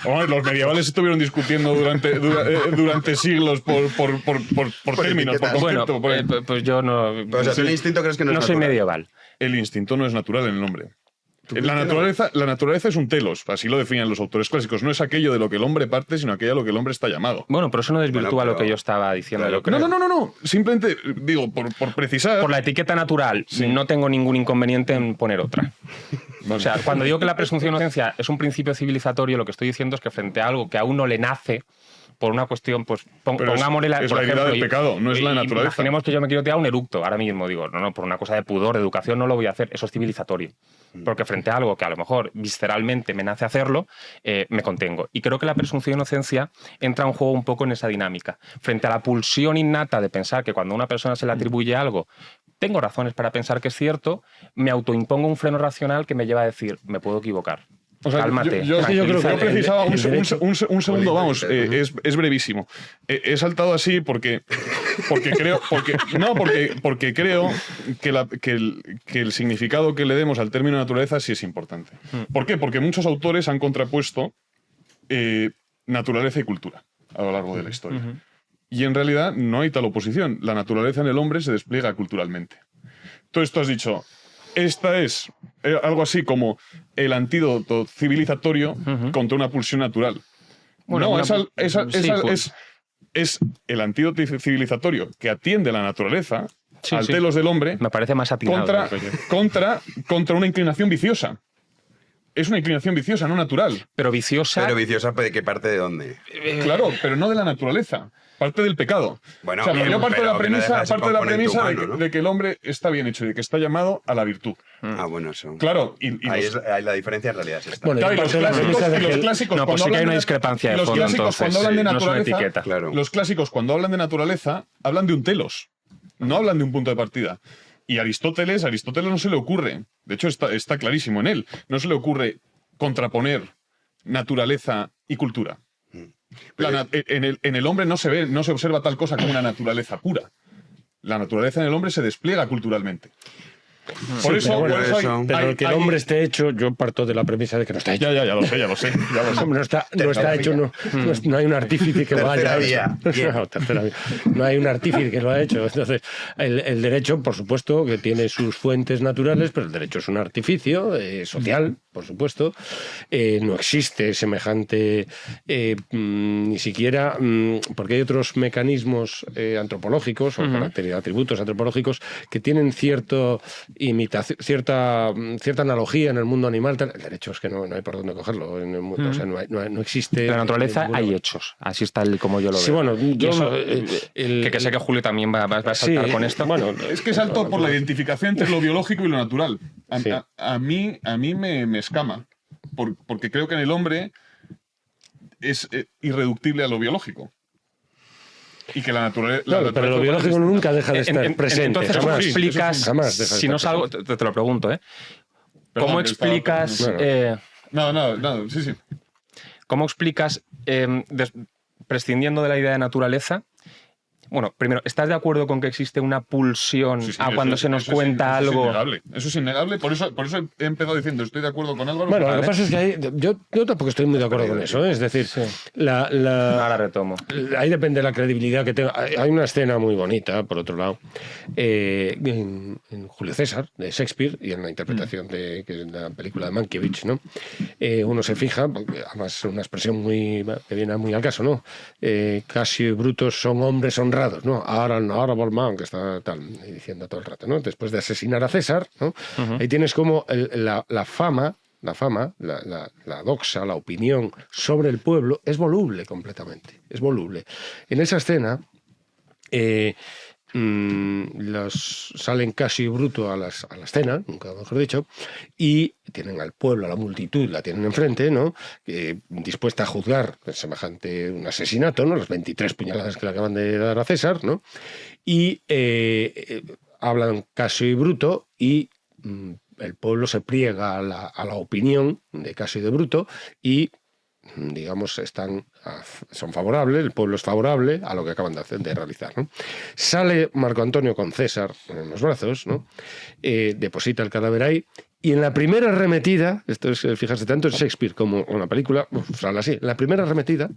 Bueno, los medievales estuvieron discutiendo durante siglos por términos, por concepto. Bueno, pues yo no... O sea, ¿tú el instinto crees que no es soy natural? medieval. El instinto no es natural en el hombre. La naturaleza es un telos, así lo definen los autores clásicos. No es aquello de lo que el hombre parte, sino aquello a lo que el hombre está llamado. Bueno, pero eso no desvirtúa lo que yo estaba diciendo. Claro, No. Simplemente, digo, por precisar... Por la etiqueta natural, Sí. no tengo ningún inconveniente en poner otra. O sea, cuando digo que la presunción de inocencia es un principio civilizatorio, lo que estoy diciendo es que frente a algo que a uno le nace, por una cuestión, pues pongámosle es por la idea ejemplo, del pecado, no es la naturaleza. Imaginemos que yo me quiero tirar un eructo ahora mismo, digo, no, por una cosa de pudor, de educación, no lo voy a hacer, eso es civilizatorio. Porque frente a algo que a lo mejor visceralmente me nace hacerlo, me contengo. Y creo que la presunción de inocencia entra en juego un poco en esa dinámica. Frente a la pulsión innata de pensar que cuando a una persona se le atribuye algo, tengo razones para pensar que es cierto, me autoimpongo un freno racional que me lleva a decir, me puedo equivocar. O sea, Cálmate. yo precisaba un segundo, vamos, ¿no? es brevísimo. He saltado así porque creo que el significado que le demos al término naturaleza sí es importante. ¿Por qué? Porque muchos autores han contrapuesto naturaleza y cultura a lo largo de la historia. Y en realidad no hay tal oposición. La naturaleza en el hombre se despliega culturalmente. Entonces tú has dicho, esta es algo así como el antídoto civilizatorio contra una pulsión natural. Bueno, no, pues. es el antídoto civilizatorio que atiende a la naturaleza, Sí, al sí. telos del hombre, Me parece más atinado. contra una inclinación viciosa. Es una inclinación viciosa, no natural. Pero viciosa. Pero viciosa, ¿de qué parte de dónde? Claro, pero no de la naturaleza. Parte del pecado. Bueno, o sea, yo parto de la pero que no deja premisa, de ser parto de, la componente premisa humano, ¿no? de que el hombre está bien hecho y de que está llamado a la virtud. Ah, bueno, eso. Claro, y Ahí, los, ahí la diferencia en realidad es esta. Bueno, claro, y los clásicos No, pues cuando sí que hay hablan una de- discrepancia de los fondo, clásicos cuando entonces, hablan de no es una naturaleza, etiqueta. Claro. Los clásicos cuando hablan de naturaleza hablan de un telos, no hablan de un punto de partida. Y a Aristóteles no se le ocurre, de hecho está clarísimo en él, no se le ocurre contraponer naturaleza y cultura. En el hombre no se observa tal cosa como una naturaleza pura. La naturaleza en el hombre se despliega culturalmente. Por eso, Pero que el hombre esté hecho, yo parto de la premisa de que no está hecho. Ya lo sé. Hombre, no está hecho, no hay un artífice que lo haya Tercera hecho. vía. No, tercera vía. No hay un artífice que lo haya hecho. Entonces, el derecho, por supuesto, que tiene sus fuentes naturales, pero el derecho es un artificio social, por supuesto. No existe semejante, ni siquiera, porque hay otros mecanismos antropológicos o atributos antropológicos que tienen cierta analogía en el mundo animal. El derecho es que no hay por dónde cogerlo en el mundo. O sea, no existe. En la naturaleza en el hay mundo. hechos, así está como yo lo veo. Sí, bueno, Y yo eso, que sé que Julio también va a saltar sí, con esto. Bueno, Es que salto por la identificación entre lo biológico y lo natural. A mí me escama, porque creo que en el hombre es irreductible a lo biológico. Y que la naturaleza... claro, pero lo biológico nunca deja de estar presente. Entonces, ¿cómo jamás. explicas? Jamás deja de Si no estar salgo, te lo pregunto, ¿eh? Perdón, ¿Cómo que estaba- explicas? Bueno. No, sí. ¿Cómo explicas, prescindiendo de la idea de naturaleza? Bueno, primero, ¿estás de acuerdo con que existe una pulsión Sí, a cuando se nos eso es cuenta eso algo? Eso es innegable. Por eso he empezado diciendo, estoy de acuerdo con Álvaro. Bueno, lo Vale. que pasa es que yo tampoco estoy muy de acuerdo con eso. Es decir, Ahora retomo. ahí depende de la credibilidad que tenga. Hay una escena muy bonita, por otro lado, en Julio César, de Shakespeare, y en la interpretación de la película de Mankiewicz, ¿no? Uno se fija, porque además es una expresión que viene muy al caso, ¿no? Casio y Brutus son hombres honrados, ¿no? Ahora el honorable man, que está tal, diciendo todo el rato, ¿no? Después de asesinar a César, ¿no? Ahí tienes como la fama, la doxa, la opinión sobre el pueblo es voluble completamente, es voluble. En esa escena salen Casio y Bruto a la escena, nunca mejor dicho, y tienen al pueblo, a la multitud, la tienen enfrente, ¿no? Dispuesta a juzgar semejante un asesinato, ¿no? Las 23 puñaladas que le acaban de dar a César, ¿no? Y hablan Casio y Bruto y el pueblo se pliega a la opinión de Casio y de Bruto y, digamos, son favorables, el pueblo es favorable a lo que acaban de realizar, ¿no? Sale Marco Antonio con César en los brazos, ¿no? Deposita el cadáver ahí y en la primera arremetida, esto es fijarse tanto en Shakespeare como en la película, sale así, en la primera arremetida,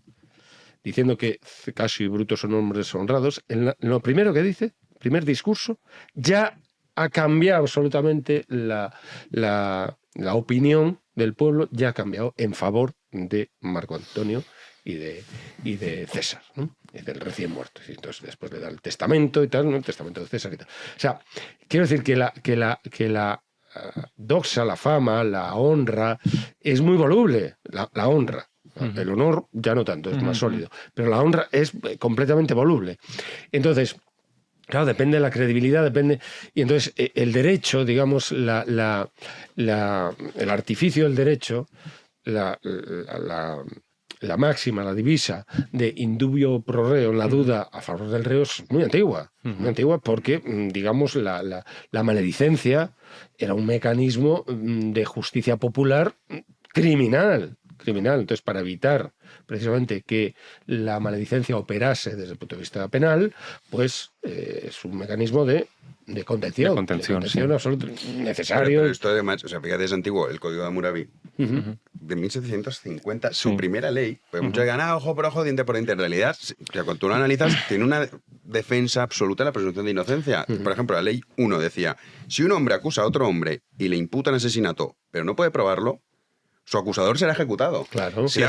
diciendo que Casio y Bruto son hombres honrados, en lo primero que dice, primer discurso, ya ha cambiado absolutamente la opinión del pueblo, ya ha cambiado en favor de Marco Antonio y de César, ¿no? Y del recién muerto. Y entonces después le da el testamento y tal, ¿no? El testamento de César y tal. O sea, quiero decir que la doxa, la fama, la honra, es muy voluble, la honra. El honor ya no tanto, es más sólido, pero la honra es completamente voluble. Entonces, claro, depende de la credibilidad, depende. Y entonces el derecho, digamos, el artificio del derecho, la máxima, la divisa de indubio pro reo, la duda a favor del reo, es muy antigua. Muy antigua porque, digamos, la maledicencia era un mecanismo de justicia popular criminal. Entonces, para evitar precisamente que la maledicencia operase desde el punto de vista penal, pues es un mecanismo de contención. De contención, sí. Absoluto, necesario. Pero esto además, o sea, fíjate, es antiguo, el Código de Hammurabi, de 1750, su primera ley, pues muchos digan, ojo por ojo, diente por diente. En realidad, o sea, cuando tú lo analizas, tiene defensa absoluta de la presunción de inocencia. Por ejemplo, la ley 1 decía, si un hombre acusa a otro hombre y le imputan asesinato, pero no puede probarlo, su acusador será ejecutado. Claro. Si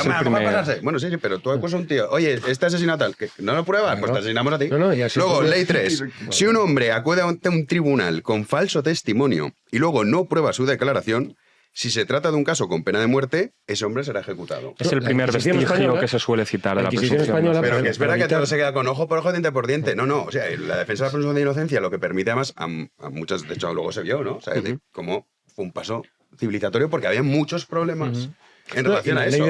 bueno, sí, pero tú acusas a un tío, oye, este asesinato tal, que no lo pruebas, pues te asesinamos a ti. Luego, ley 3, si un hombre acude ante un tribunal con falso testimonio y luego no prueba su declaración, si se trata de un caso con pena de muerte, ese hombre será ejecutado. Es el primer vestigio que se suele citar de la presunción española. Pero que es verdad que todo se queda con ojo por ojo, diente por diente. No, o sea, la defensa de la presunción de inocencia lo que permite además a muchas, de hecho luego se vio, ¿no? O sea, de cómo fue un paso civilizatorio porque había muchos problemas. En relación a eso. La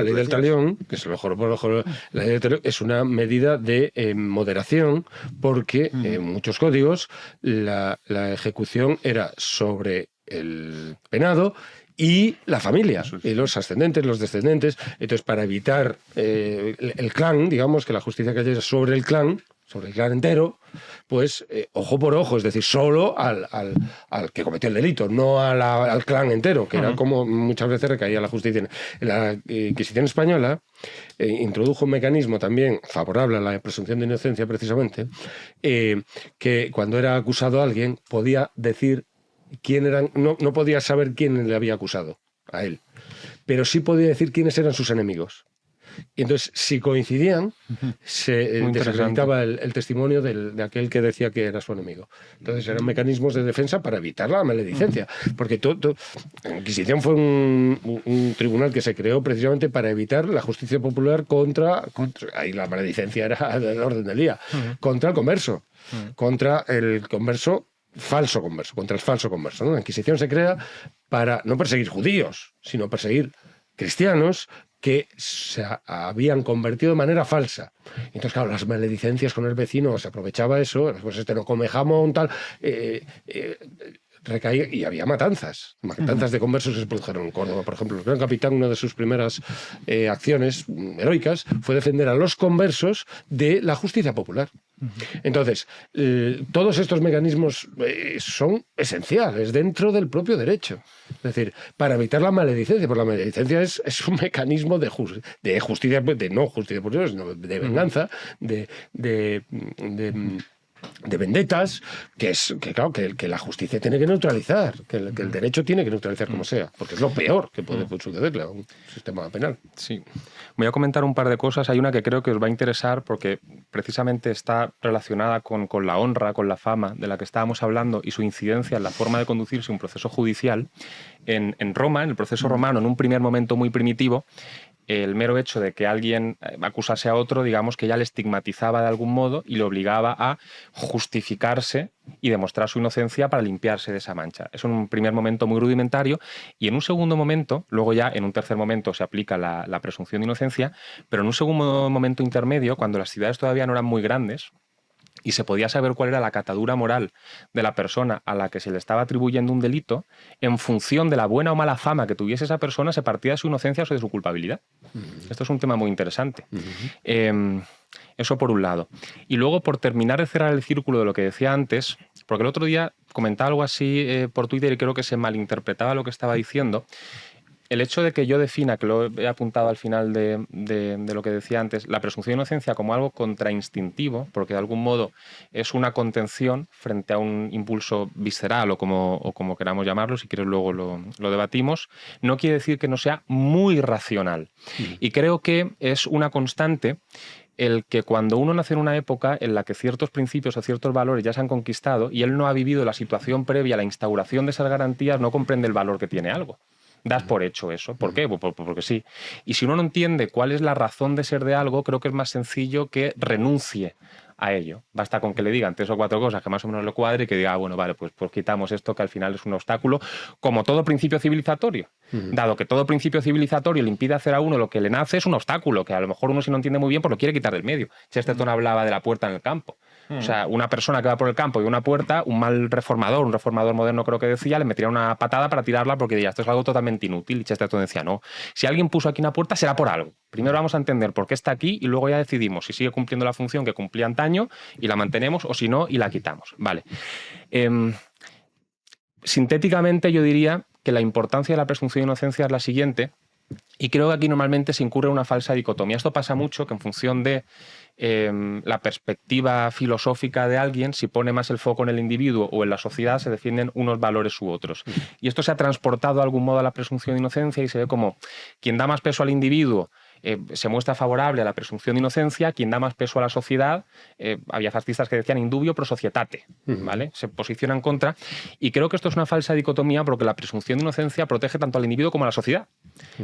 ley del talión, que es lo mejor por ojo, la ley del talión es una medida de moderación porque en muchos códigos la ejecución era sobre el penado y la familia, y los ascendentes, los descendentes. Entonces, para evitar el clan, digamos, que la justicia cayera sobre el clan entero, pues ojo por ojo, es decir, solo al que cometió el delito, no al clan entero, que era como muchas veces recaía la justicia. La Inquisición española introdujo un mecanismo también favorable a la presunción de inocencia, precisamente, que cuando era acusado alguien podía decir quién eran, no podía saber quién le había acusado a él, pero sí podía decir quiénes eran sus enemigos. Y entonces, si coincidían, se desacreditaba el testimonio de aquel que decía que era su enemigo. Entonces, eran mecanismos de defensa para evitar la maledicencia. Porque la Inquisición fue un tribunal que se creó precisamente para evitar la justicia popular contra ahí la maledicencia era del orden del día, contra el converso, contra el converso falso converso, contra el falso converso, ¿no? La Inquisición se crea para no perseguir judíos, sino perseguir cristianos que se habían convertido de manera falsa. Entonces, claro, las maledicencias con el vecino, se aprovechaba eso, pues este no come jamón, tal, recaía, y había matanzas de conversos que se produjeron en Córdoba, por ejemplo. El gran capitán, una de sus primeras acciones heroicas fue defender a los conversos de la justicia popular. Entonces, todos estos mecanismos son esenciales dentro del propio derecho. Es decir, para evitar la maledicencia, porque la maledicencia es un mecanismo de justicia, de no justicia popular, sino de venganza, de vendetas, que la justicia tiene que neutralizar, que el derecho tiene que neutralizar como sea, porque es lo peor que puede sucederle a un sistema penal. Sí. Voy a comentar un par de cosas. Hay una que creo que os va a interesar porque precisamente está relacionada con la honra, con la fama de la que estábamos hablando y su incidencia en la forma de conducirse un proceso judicial. En Roma, en el proceso romano, en un primer momento muy primitivo, el mero hecho de que alguien acusase a otro, digamos que ya le estigmatizaba de algún modo y le obligaba a justificarse y demostrar su inocencia para limpiarse de esa mancha. Es un primer momento muy rudimentario y en un segundo momento, luego ya en un tercer momento se aplica la presunción de inocencia, pero en un segundo momento intermedio, cuando las ciudades todavía no eran muy grandes, y se podía saber cuál era la catadura moral de la persona a la que se le estaba atribuyendo un delito, en función de la buena o mala fama que tuviese esa persona, se partía de su inocencia o de su culpabilidad. Esto es un tema muy interesante. Eso por un lado. Y luego, por terminar de cerrar el círculo de lo que decía antes, porque el otro día comentaba algo así por Twitter y creo que se malinterpretaba lo que estaba diciendo. El hecho de que yo defina, que lo he apuntado al final de lo que decía antes, la presunción de inocencia como algo contrainstintivo, porque de algún modo es una contención frente a un impulso visceral o como queramos llamarlo, si quieres luego lo debatimos, no quiere decir que no sea muy racional. Y creo que es una constante el que cuando uno nace en una época en la que ciertos principios o ciertos valores ya se han conquistado y él no ha vivido la situación previa a la instauración de esas garantías, no comprende el valor que tiene algo. Das por hecho eso. ¿Por qué? Porque sí. Y si uno no entiende cuál es la razón de ser de algo, creo que es más sencillo que renuncie a ello. Basta con que le digan 3 o 4 cosas que más o menos le cuadre y que diga, bueno, vale, pues quitamos esto que al final es un obstáculo, como todo principio civilizatorio. Dado que todo principio civilizatorio le impide hacer a uno lo que le nace, es un obstáculo que a lo mejor uno si no entiende muy bien pues lo quiere quitar del medio. Chesterton hablaba de la puerta en el campo. O sea, una persona que va por el campo y una puerta, un mal reformador, un reformador moderno creo que decía, le metería una patada para tirarla porque diría, esto es algo totalmente inútil. Y Chesterton decía, no, si alguien puso aquí una puerta será por algo. Primero vamos a entender por qué está aquí y luego ya decidimos si sigue cumpliendo la función que cumplía antaño y la mantenemos o si no y la quitamos. Vale. Sintéticamente yo diría que la importancia de la presunción de inocencia es la siguiente, Y creo que aquí normalmente se incurre en una falsa dicotomía. Esto pasa mucho, que en función de la perspectiva filosófica de alguien, si pone más el foco en el individuo o en la sociedad, se defienden unos valores u otros. Y esto se ha transportado de algún modo a la presunción de inocencia y se ve como quien da más peso al individuo se muestra favorable a la presunción de inocencia, quien da más peso a la sociedad, había fascistas que decían indubio pro societate, ¿vale? Se posiciona en contra, y creo que esto es una falsa dicotomía porque la presunción de inocencia protege tanto al individuo como a la sociedad,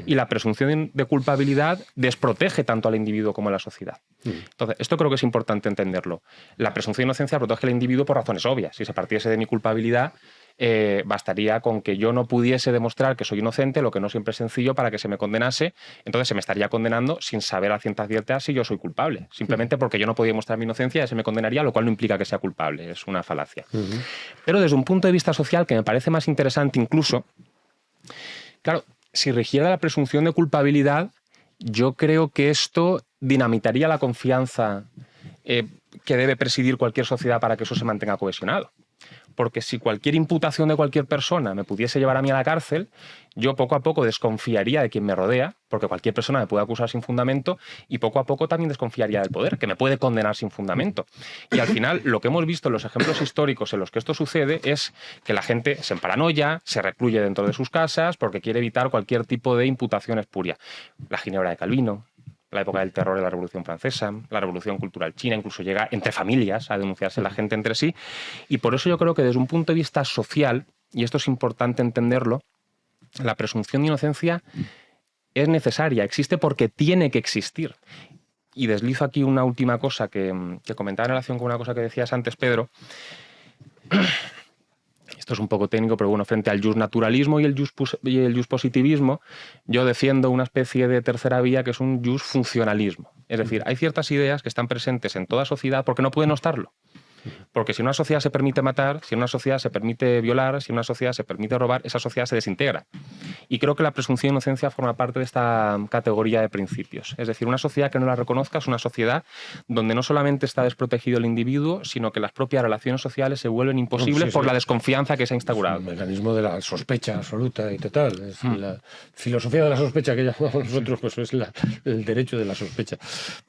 y la presunción de culpabilidad desprotege tanto al individuo como a la sociedad. Entonces, esto creo que es importante entenderlo. La presunción de inocencia protege al individuo por razones obvias. Si se partiese de mi culpabilidad, bastaría con que yo no pudiese demostrar que soy inocente, lo que no siempre es sencillo, para que se me condenase. Entonces se me estaría condenando sin saber a ciencia cierta si yo soy culpable. Simplemente porque yo no podía mostrar mi inocencia, se me condenaría, lo cual no implica que sea culpable. Es una falacia. Pero desde un punto de vista social, que me parece más interesante incluso, claro, si rigiera la presunción de culpabilidad, yo creo que esto dinamitaría la confianza que debe presidir cualquier sociedad para que eso se mantenga cohesionado. Porque si cualquier imputación de cualquier persona me pudiese llevar a mí a la cárcel, yo poco a poco desconfiaría de quien me rodea, porque cualquier persona me puede acusar sin fundamento, y poco a poco también desconfiaría del poder, que me puede condenar sin fundamento. Y al final, lo que hemos visto en los ejemplos históricos en los que esto sucede es que la gente se emparanoia, se recluye dentro de sus casas, porque quiere evitar cualquier tipo de imputación espuria. La Ginebra de Calvino, la época del terror de la Revolución Francesa, la Revolución Cultural China, incluso llega entre familias a denunciarse la gente entre sí. Y por eso yo creo que desde un punto de vista social, y esto es importante entenderlo, la presunción de inocencia es necesaria, existe porque tiene que existir. Y deslizo aquí una última cosa que comentaba en relación con una cosa que decías antes, Pedro. Esto es un poco técnico, pero bueno, frente al justnaturalismo y el justpositivismo, yo defiendo una especie de tercera vía que es un justfuncionalismo. Es decir, hay ciertas ideas que están presentes en toda sociedad porque no pueden no estarlo. Porque si una sociedad se permite matar, si una sociedad se permite violar, si una sociedad se permite robar, esa sociedad se desintegra. Y creo que la presunción de inocencia forma parte de esta categoría de principios. Es decir, una sociedad que no la reconozca es una sociedad donde no solamente está desprotegido el individuo, sino que las propias relaciones sociales se vuelven imposibles por la desconfianza que se ha instaurado. El mecanismo de la sospecha absoluta y total. Es la filosofía de la sospecha que llamamos nosotros, pues es el derecho de la sospecha.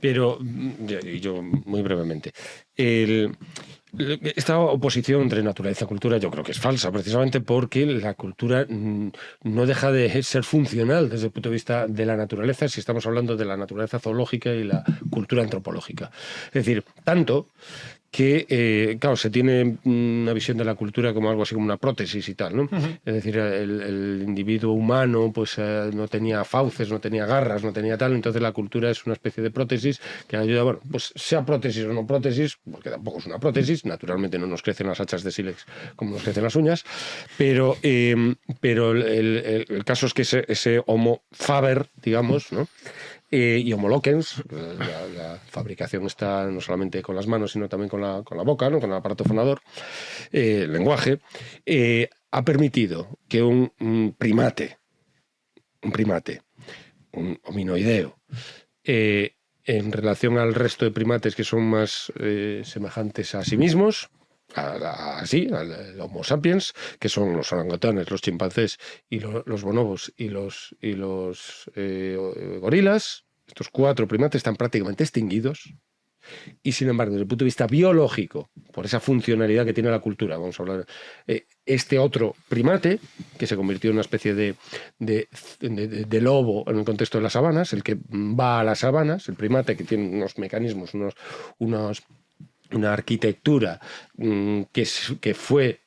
Pero, y yo muy brevemente, esta oposición entre naturaleza y cultura yo creo que es falsa, precisamente porque la cultura no deja de ser funcional desde el punto de vista de la naturaleza, si estamos hablando de la naturaleza zoológica y la cultura antropológica. Es decir, tanto que, claro, se tiene una visión de la cultura como algo así como una prótesis y tal, ¿no? Es decir, el individuo humano pues no tenía fauces, no tenía garras, no tenía tal, entonces la cultura es una especie de prótesis que ayuda, bueno, pues sea prótesis o no prótesis, porque tampoco es una prótesis, naturalmente no nos crecen las hachas de sílex como nos crecen las uñas, pero el caso es que ese homo faber, digamos, ¿no? Y Homo loquens, la fabricación está no solamente con las manos, sino también con la boca, ¿no? Con el aparato fonador, el lenguaje, ha permitido que un primate, un hominoideo, en relación al resto de primates que son más semejantes a sí mismos, al Homo sapiens, que son los orangutanes, los chimpancés y los bonobos y los gorilas. Estos 4 primates están prácticamente extinguidos y, sin embargo, desde el punto de vista biológico, por esa funcionalidad que tiene la cultura, vamos a hablar, este otro primate, que se convirtió en una especie de lobo en el contexto de las sabanas, el que va a las sabanas, el primate que tiene unos mecanismos, una arquitectura que fue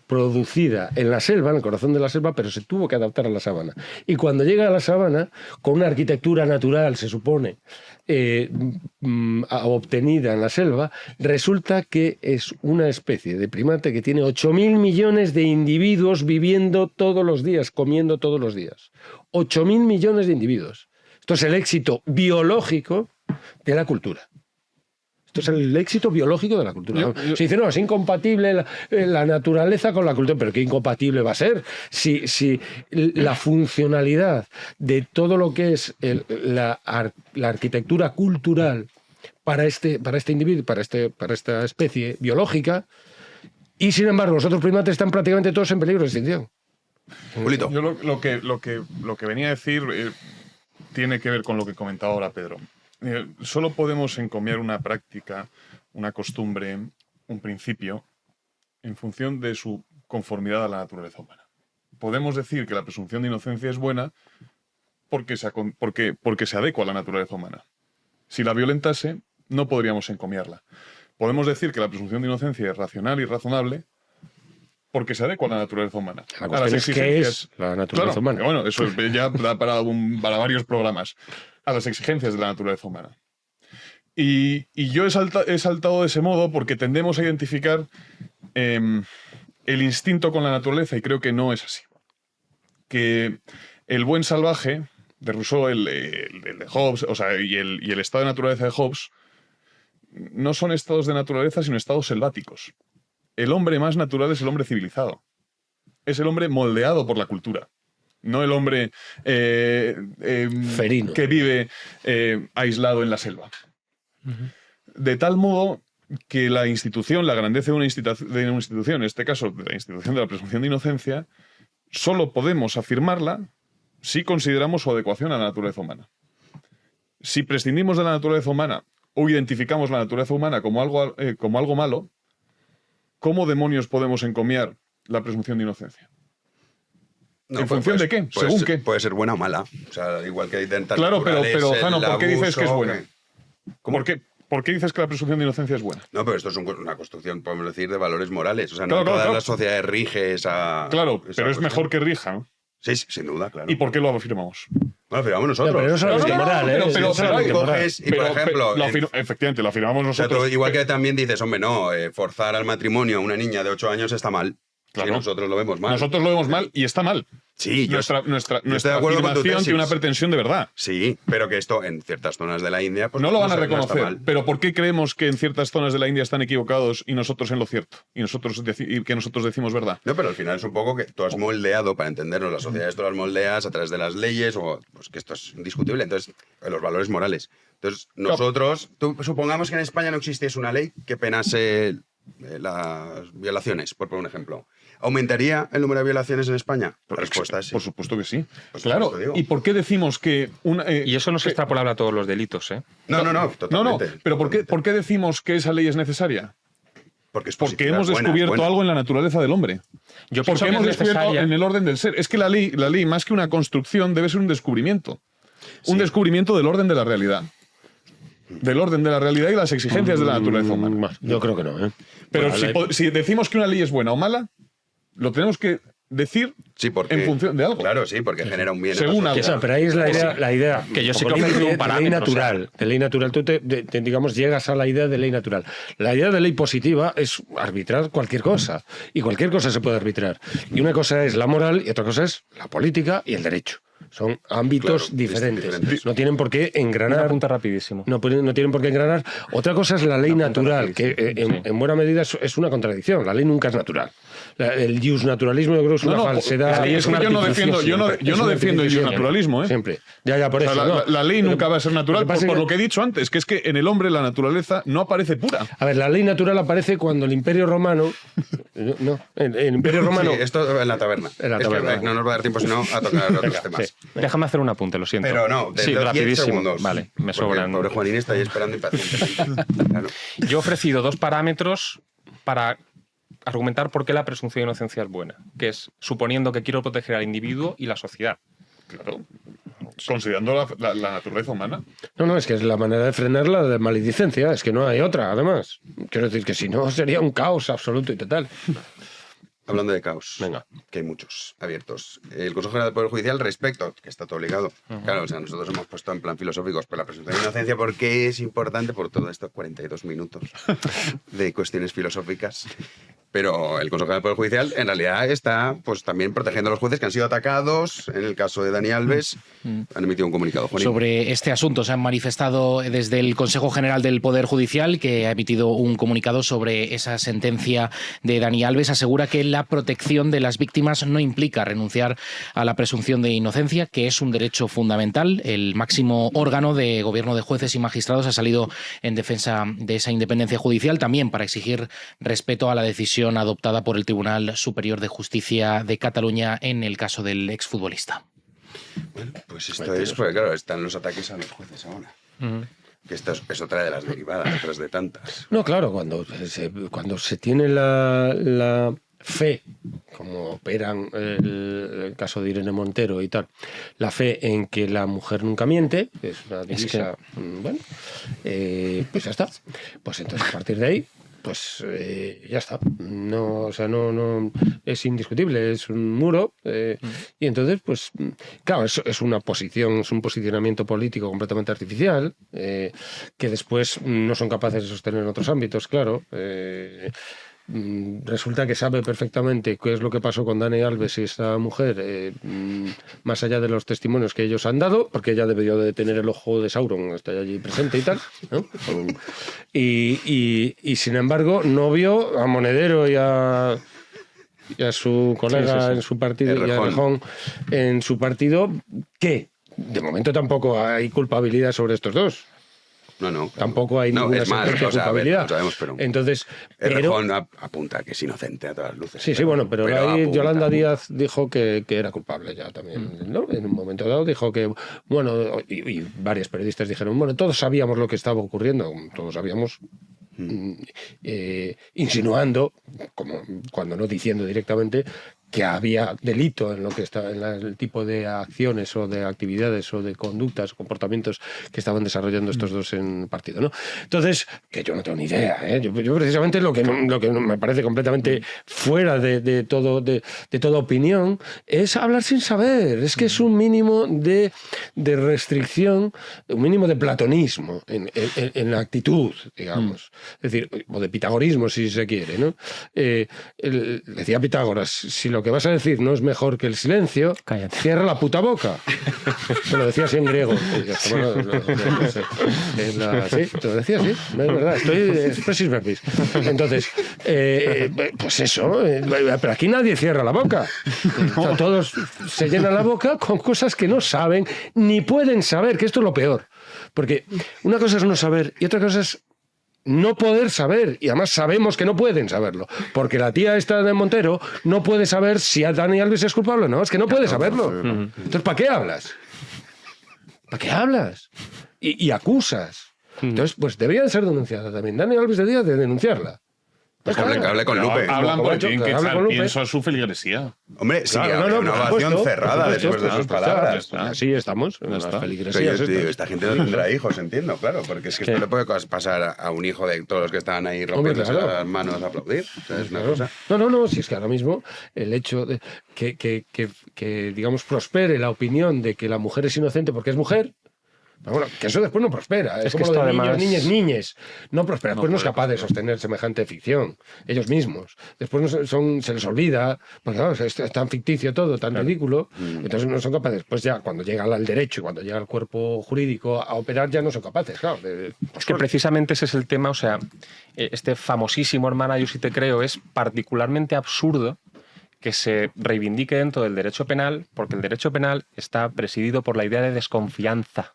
producida en la selva, en el corazón de la selva, pero se tuvo que adaptar a la sabana. Y cuando llega a la sabana, con una arquitectura natural, se supone, obtenida en la selva, resulta que es una especie de primate que tiene 8.000 millones de individuos viviendo todos los días, comiendo todos los días. 8.000 millones de individuos. Esto es el éxito biológico de la cultura. Esto es el éxito biológico de la cultura. Se dice, no, es incompatible la naturaleza con la cultura, pero ¿qué incompatible va a ser? Si la funcionalidad de todo lo que es la arquitectura cultural para este individuo, para esta especie biológica, y sin embargo los otros primates están prácticamente todos en peligro de extinción. Yo lo que venía a decir, tiene que ver con lo que comentaba ahora Pedro. Solo podemos encomiar una práctica, una costumbre, un principio, en función de su conformidad a la naturaleza humana. Podemos decir que la presunción de inocencia es buena porque se adecua a la naturaleza humana. Si la violentase, no podríamos encomiarla. Podemos decir que la presunción de inocencia es racional y razonable porque se adecua a la naturaleza humana. La cuestión es qué es la naturaleza humana. Bueno, eso ya da para varios programas. A las exigencias de la naturaleza humana. Y yo he saltado de ese modo porque tendemos a identificar el instinto con la naturaleza y creo que no es así. Que el buen salvaje de Rousseau, el de Hobbes, o sea, y el estado de naturaleza de Hobbes, no son estados de naturaleza, sino estados selváticos. El hombre más natural es el hombre civilizado. Es el hombre moldeado por la cultura. No el hombre ferino, que vive aislado en la selva. De tal modo que la institución, la grandeza de una institución, en este caso de la institución de la presunción de inocencia, solo podemos afirmarla si consideramos su adecuación a la naturaleza humana. Si prescindimos de la naturaleza humana o identificamos la naturaleza humana como algo malo, ¿cómo demonios podemos encomiar la presunción de inocencia? No, ¿En función de qué? ¿Según qué? Puede ser buena o mala. O sea, igual que intentar. Claro, pero Jano, ¿por qué dices que es buena? ¿Por qué dices que la presunción de inocencia es buena? No, pero esto es una construcción, podemos decir, de valores morales. O sea, no todas las sociedades rige esa. Claro, esa pero es cuestión. mejor que rija, ¿no? Sí, sin duda, claro. ¿Y por qué lo afirmamos? Bueno, afirmamos nosotros. No, pero no solamente moral, ¿eh? Efectivamente, lo afirmamos O sea, nosotros. igual que también dices, hombre, no, forzar al matrimonio a una niña de 8 años está mal. Claro. Sí, nosotros lo vemos mal. Nosotros lo vemos mal y está mal. Sí, nuestra estoy de acuerdo con tu afirmación tesis. tiene una pretensión de verdad. Sí, pero que esto en ciertas zonas de la India pues, no lo van a no reconocer. está mal. Pero ¿por qué creemos que en ciertas zonas de la India están equivocados y nosotros en lo cierto? Y que nosotros decimos verdad. No, pero al final es un poco que tú has moldeado, para entendernos, las sociedades tú las moldeas a través de las leyes, o pues que esto es indiscutible, entonces, los valores morales. Entonces, nosotros, supongamos que en España no existiese una ley que penase las violaciones, por poner un ejemplo. ¿Aumentaría el número de violaciones en España? La respuesta es sí. Por supuesto que sí. Por claro. supuesto, digo. ¿Y por qué decimos que y eso no es extrapolable a todos los delitos, ¿eh? No, totalmente. Pero ¿por qué decimos que esa ley es necesaria? Porque hemos descubierto algo en la naturaleza del hombre. Yo pienso Porque que hemos es descubierto necesaria. en el orden del ser. Es que la ley, más que una construcción, debe ser un descubrimiento. Un descubrimiento del orden de la realidad. Del orden de la realidad y las exigencias de la naturaleza humana. Yo creo que no, ¿eh? Pero Bueno, si decimos que una ley es buena o mala, lo tenemos que decir en función de algo. Claro, sí, porque genera un bien. Según algo. Eso, pero ahí es la idea Que yo sí como que ofrezco un de parámetro, ley natural. De ley natural. Tú digamos, llegas a la idea de ley natural. La idea de ley positiva es arbitrar cualquier cosa. Y cualquier cosa se puede arbitrar. Y una cosa es la moral y otra cosa es la política y el derecho. Son ámbitos diferentes. No tienen por qué engranar. Un apunte rapidísimo. No tienen por qué engranar. Otra cosa es la ley natural, que en buena medida es una contradicción. La ley nunca es natural. El naturalismo yo creo que es una falsedad. Es que yo no defiendo el naturalismo, ¿eh? Siempre. Ya, por O sea, eso. la ley nunca va a ser natural Lo que pasa por es que- lo que he dicho antes, que es que en el hombre la naturaleza no aparece pura. A ver, la ley natural aparece cuando el Imperio Romano. No, el Imperio Romano. Sí, esto en la taberna. En la Es que taberna. no nos va a dar tiempo, sino a tocar otros temas. Déjame hacer un apunte, lo siento. Pero no, sí, de 10 rapidísimo. segundos. Vale, me Porque sobran. el pobre Juanín está ahí esperando impacientemente. Claro. Yo he ofrecido 2 parámetros para argumentar por qué la presunción de inocencia es buena, que es suponiendo que quiero proteger al individuo y la sociedad. Claro. Considerando la naturaleza humana. No, es que es la manera de frenar la de maledicencia. Es que no hay otra, además. Quiero decir que si no sería un caos absoluto y total. Hablando de caos, Venga. que hay muchos abiertos. El Consejo General del Poder Judicial, respecto, que está todo ligado. Claro, o sea, nosotros hemos puesto en plan filosóficos, pero la presunción de inocencia, ¿por qué es importante? Por todo esto, 42 minutos de cuestiones filosóficas. Pero el Consejo General del Poder Judicial, en realidad, está pues también protegiendo a los jueces que han sido atacados. En el caso de Dani Alves, han emitido un comunicado. Juanín. Sobre este asunto se han manifestado desde el Consejo General del Poder Judicial, que ha emitido un comunicado sobre esa sentencia de Dani Alves. Asegura que la protección de las víctimas no implica renunciar a la presunción de inocencia, que es un derecho fundamental. El máximo órgano de gobierno de jueces y magistrados ha salido en defensa de esa independencia judicial, también para exigir respeto a la decisión adoptada por el Tribunal Superior de Justicia de Cataluña en el caso del exfutbolista. Bueno, pues esto es, porque claro, están los ataques a los jueces ahora. Que esto es otra de las derivadas, otras de tantas. No, claro, cuando se tiene la fe, como operan el caso de Irene Montero y tal, la fe en que la mujer nunca miente, que es una divisa, bueno, pues ya está. Pues entonces a partir de ahí, pues ya está. No, o sea, no es indiscutible, es un muro. Y entonces, pues, claro, es una posición, es un posicionamiento político completamente artificial, que después no son capaces de sostener en otros ámbitos, claro. Resulta que sabe perfectamente qué es lo que pasó con Dani Alves y esta mujer, más allá de los testimonios que ellos han dado, porque ella debió de tener el ojo de Sauron, está allí presente y tal, ¿no? Y sin embargo no vio a Monedero y a su colega en su partido, y a Errejón en su partido, que de momento tampoco hay culpabilidad sobre estos dos. No. Tampoco hay ninguna sentencia de culpabilidad. No sabemos, pero entonces, Errejón apunta que es inocente a todas luces. Sí, bueno, pero ahí Yolanda Díaz dijo que era culpable ya también, ¿no? En un momento dado dijo que, bueno, y varios periodistas dijeron, bueno, todos sabíamos lo que estaba ocurriendo, todos sabíamos, insinuando, como cuando no diciendo directamente, que había delito en lo que está en el tipo de acciones o de actividades o de conductas o comportamientos que estaban desarrollando estos dos en el partido, ¿no? Entonces, que yo no tengo ni idea, ¿eh? Yo precisamente lo que me parece completamente fuera de toda opinión es hablar sin saber. Es que es un mínimo de restricción, un mínimo de platonismo en la actitud, digamos. Es decir, o de pitagorismo, si se quiere, ¿no? Decía Pitágoras, si lo que vas a decir no es mejor que el silencio, cállate. Cierra la puta boca. Se lo decía así en griego. Sí, te lo decía así, no es verdad. Estoy expressis verbis. Entonces, pues eso, pero aquí nadie cierra la boca. O sea, todos se llenan la boca con cosas que no saben ni pueden saber, que esto es lo peor. Porque una cosa es no saber y otra cosa es no poder saber, y además sabemos que no pueden saberlo, porque la tía esta de Montero no puede saber si a Dani Alves es culpable o no, es que no puede saberlo. Entonces, ¿para qué hablas? ¿Para qué hablas? Y acusas. Entonces, pues debería de ser denunciada también. Dani Alves debería de denunciarla. Pues que hable con Lupe. Hablan por Jim, que pienso su feligresía. Hombre, sí, una ovación cerrada después de sus palabras. Así estamos, en las feligresías. Esta gente no tendrá hijos, entiendo, claro, porque es que esto le puede pasar a un hijo de todos los que estaban ahí rompiéndose las manos a aplaudir. O sea, es una cosa. No, si es que ahora mismo el hecho de que digamos, prospere la opinión de que la mujer es inocente porque es mujer. Pero bueno, que eso después no prospera. Es como lo de además... niñes. No prospera. Después no es capaz de sostener semejante ficción. Ellos mismos. Después se les olvida. Porque claro, es tan ficticio todo, tan ridículo. Entonces no son capaces. Pues ya cuando llega al derecho y cuando llega al cuerpo jurídico a operar ya no son capaces. Claro, es que precisamente ese es el tema. O sea, este famosísimo Hermana, yo sí te creo, es particularmente absurdo que se reivindique dentro del derecho penal, porque el derecho penal está presidido por la idea de desconfianza.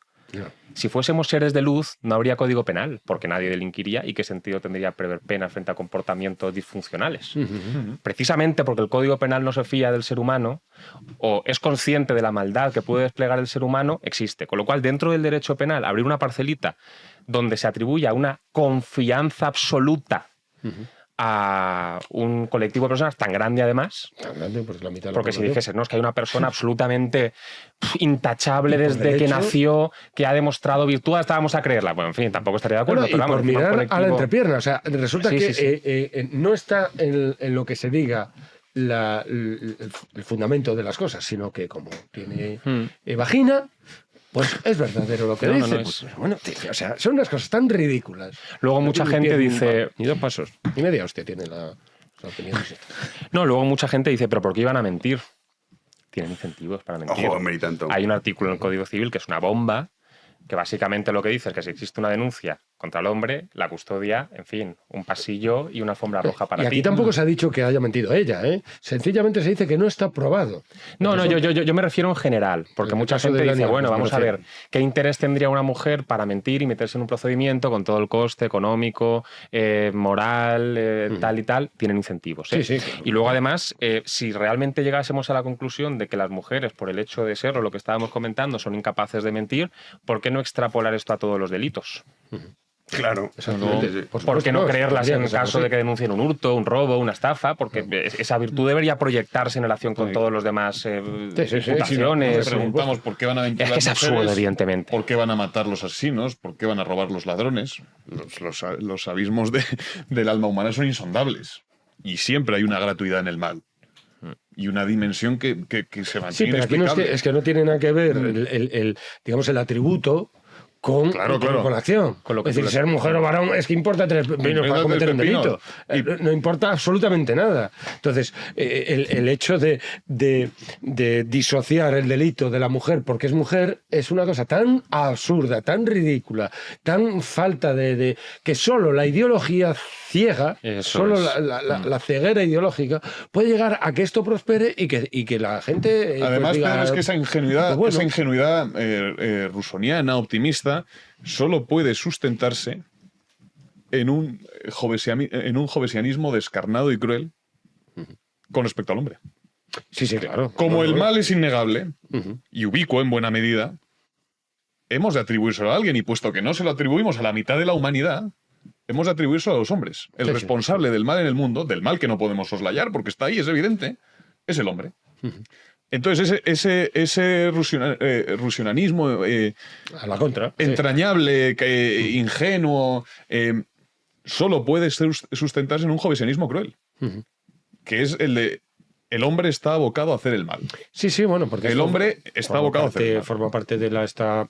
Si fuésemos seres de luz, no habría código penal, porque nadie delinquiría y qué sentido tendría prever pena frente a comportamientos disfuncionales. Precisamente porque el código penal no se fía del ser humano o es consciente de la maldad que puede desplegar el ser humano, existe. Con lo cual, dentro del derecho penal, abrir una parcelita donde se atribuya una confianza absoluta a un colectivo de personas tan grande además, porque si dijese, no, es que hay una persona absolutamente intachable desde que nació, que ha demostrado virtud, hasta vamos a creerla. Bueno, en fin, tampoco estaría de acuerdo. Bueno, pero vamos, mirar a la entrepierna, o sea, resulta que no está en lo que se diga el fundamento de las cosas, sino que como tiene vagina, pues es verdadero lo que dice. Pues, bueno, o sea, son unas cosas tan ridículas. Luego mucha gente dice... Ni dos pasos. Ni media hostia tiene la opinión. No, luego mucha gente dice, ¿pero por qué iban a mentir? Tienen incentivos para mentir. Ojo, hombre, y tanto. Hay un artículo en el Código Civil que es una bomba, que básicamente lo que dice es que si existe una denuncia contra el hombre, la custodia, en fin, un pasillo y una alfombra roja para Y ti. aquí tampoco se ha dicho que haya mentido ella, ¿eh? Sencillamente se dice que no está probado. No, Eso- yo me refiero en general, porque En el mucha caso gente de dice, Dani, bueno, pues, vamos me a refiero. ver, ¿qué interés tendría una mujer para mentir y meterse en un procedimiento con todo el coste económico, moral, tal y tal? Tienen incentivos. ¿eh? Sí, sí, claro. Y luego, además, si realmente llegásemos a la conclusión de que las mujeres, por el hecho de serlo, lo que estábamos comentando, son incapaces de mentir, ¿por qué no extrapolar esto a todos los delitos? Claro. Exactamente. Sí, sí. Por ¿Por qué no supuesto, creerlas tendría en que ser caso así. de que denuncien un hurto, un robo, una estafa? Porque esa virtud debería proyectarse en relación con todos los demás sí, sí. imputaciones. Nos preguntamos por qué van a mentir Es que las es absurdo, mujeres, evidentemente. por qué van a matar los asesinos, por qué van a robar los ladrones. Los abismos del alma humana son insondables. Y siempre hay una gratuidad en el mal. Y una dimensión que se mantiene Sí, pero aquí no es que no tiene nada que ver digamos, el atributo con, Claro, con- claro. con la acción. Con lo que es tú decir, le- ser mujer o varón es que importa tres pepinos para cometer un delito. No importa absolutamente nada. Entonces, el hecho de disociar el delito de la mujer porque es mujer es una cosa tan absurda, tan ridícula, tan falta de que solo la ideología ciega, Eso solo es. la ceguera ideológica puede llegar a que esto prospere y que la gente Además, pues diga, Pedro, es que esa ingenuidad, pues bueno. rusoniana, optimista, solo puede sustentarse en un jovesianismo descarnado y cruel con respecto al hombre. Sí, sí, claro. Como No, el no. mal es innegable Ujú. y ubicuo en buena medida, hemos de atribuírselo a alguien, y puesto que no se lo atribuimos a la mitad de la humanidad, hemos de atribuírselo a los hombres. El Sí, sí. responsable del mal en el mundo, del mal que no podemos soslayar porque está ahí, es evidente, es el hombre. Entonces, ese rusionanismo A la contra. sí. entrañable, ingenuo, solo puede sustentarse en un jovesianismo cruel, Ujú. que es el de el hombre está abocado a hacer el mal. Sí, sí, bueno, porque El hombre está abocado a hacer el mal. forma parte de esta,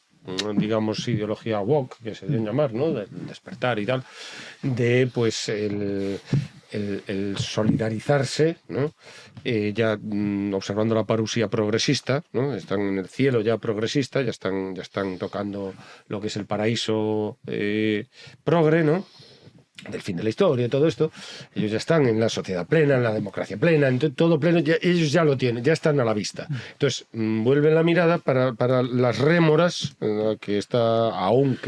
digamos, ideología woke, que se debe llamar, ¿no? Del despertar y tal, de pues el solidarizarse, ¿no? Ya observando la parusía progresista, ¿no? Están en el cielo ya progresista, ya están tocando lo que es el paraíso progre, ¿no? Del fin de la historia y todo esto, ellos ya están en la sociedad plena, en la democracia plena, en todo pleno, ellos ya lo tienen, ya están a la vista. Entonces, vuelven la mirada para las rémoras, que está aún,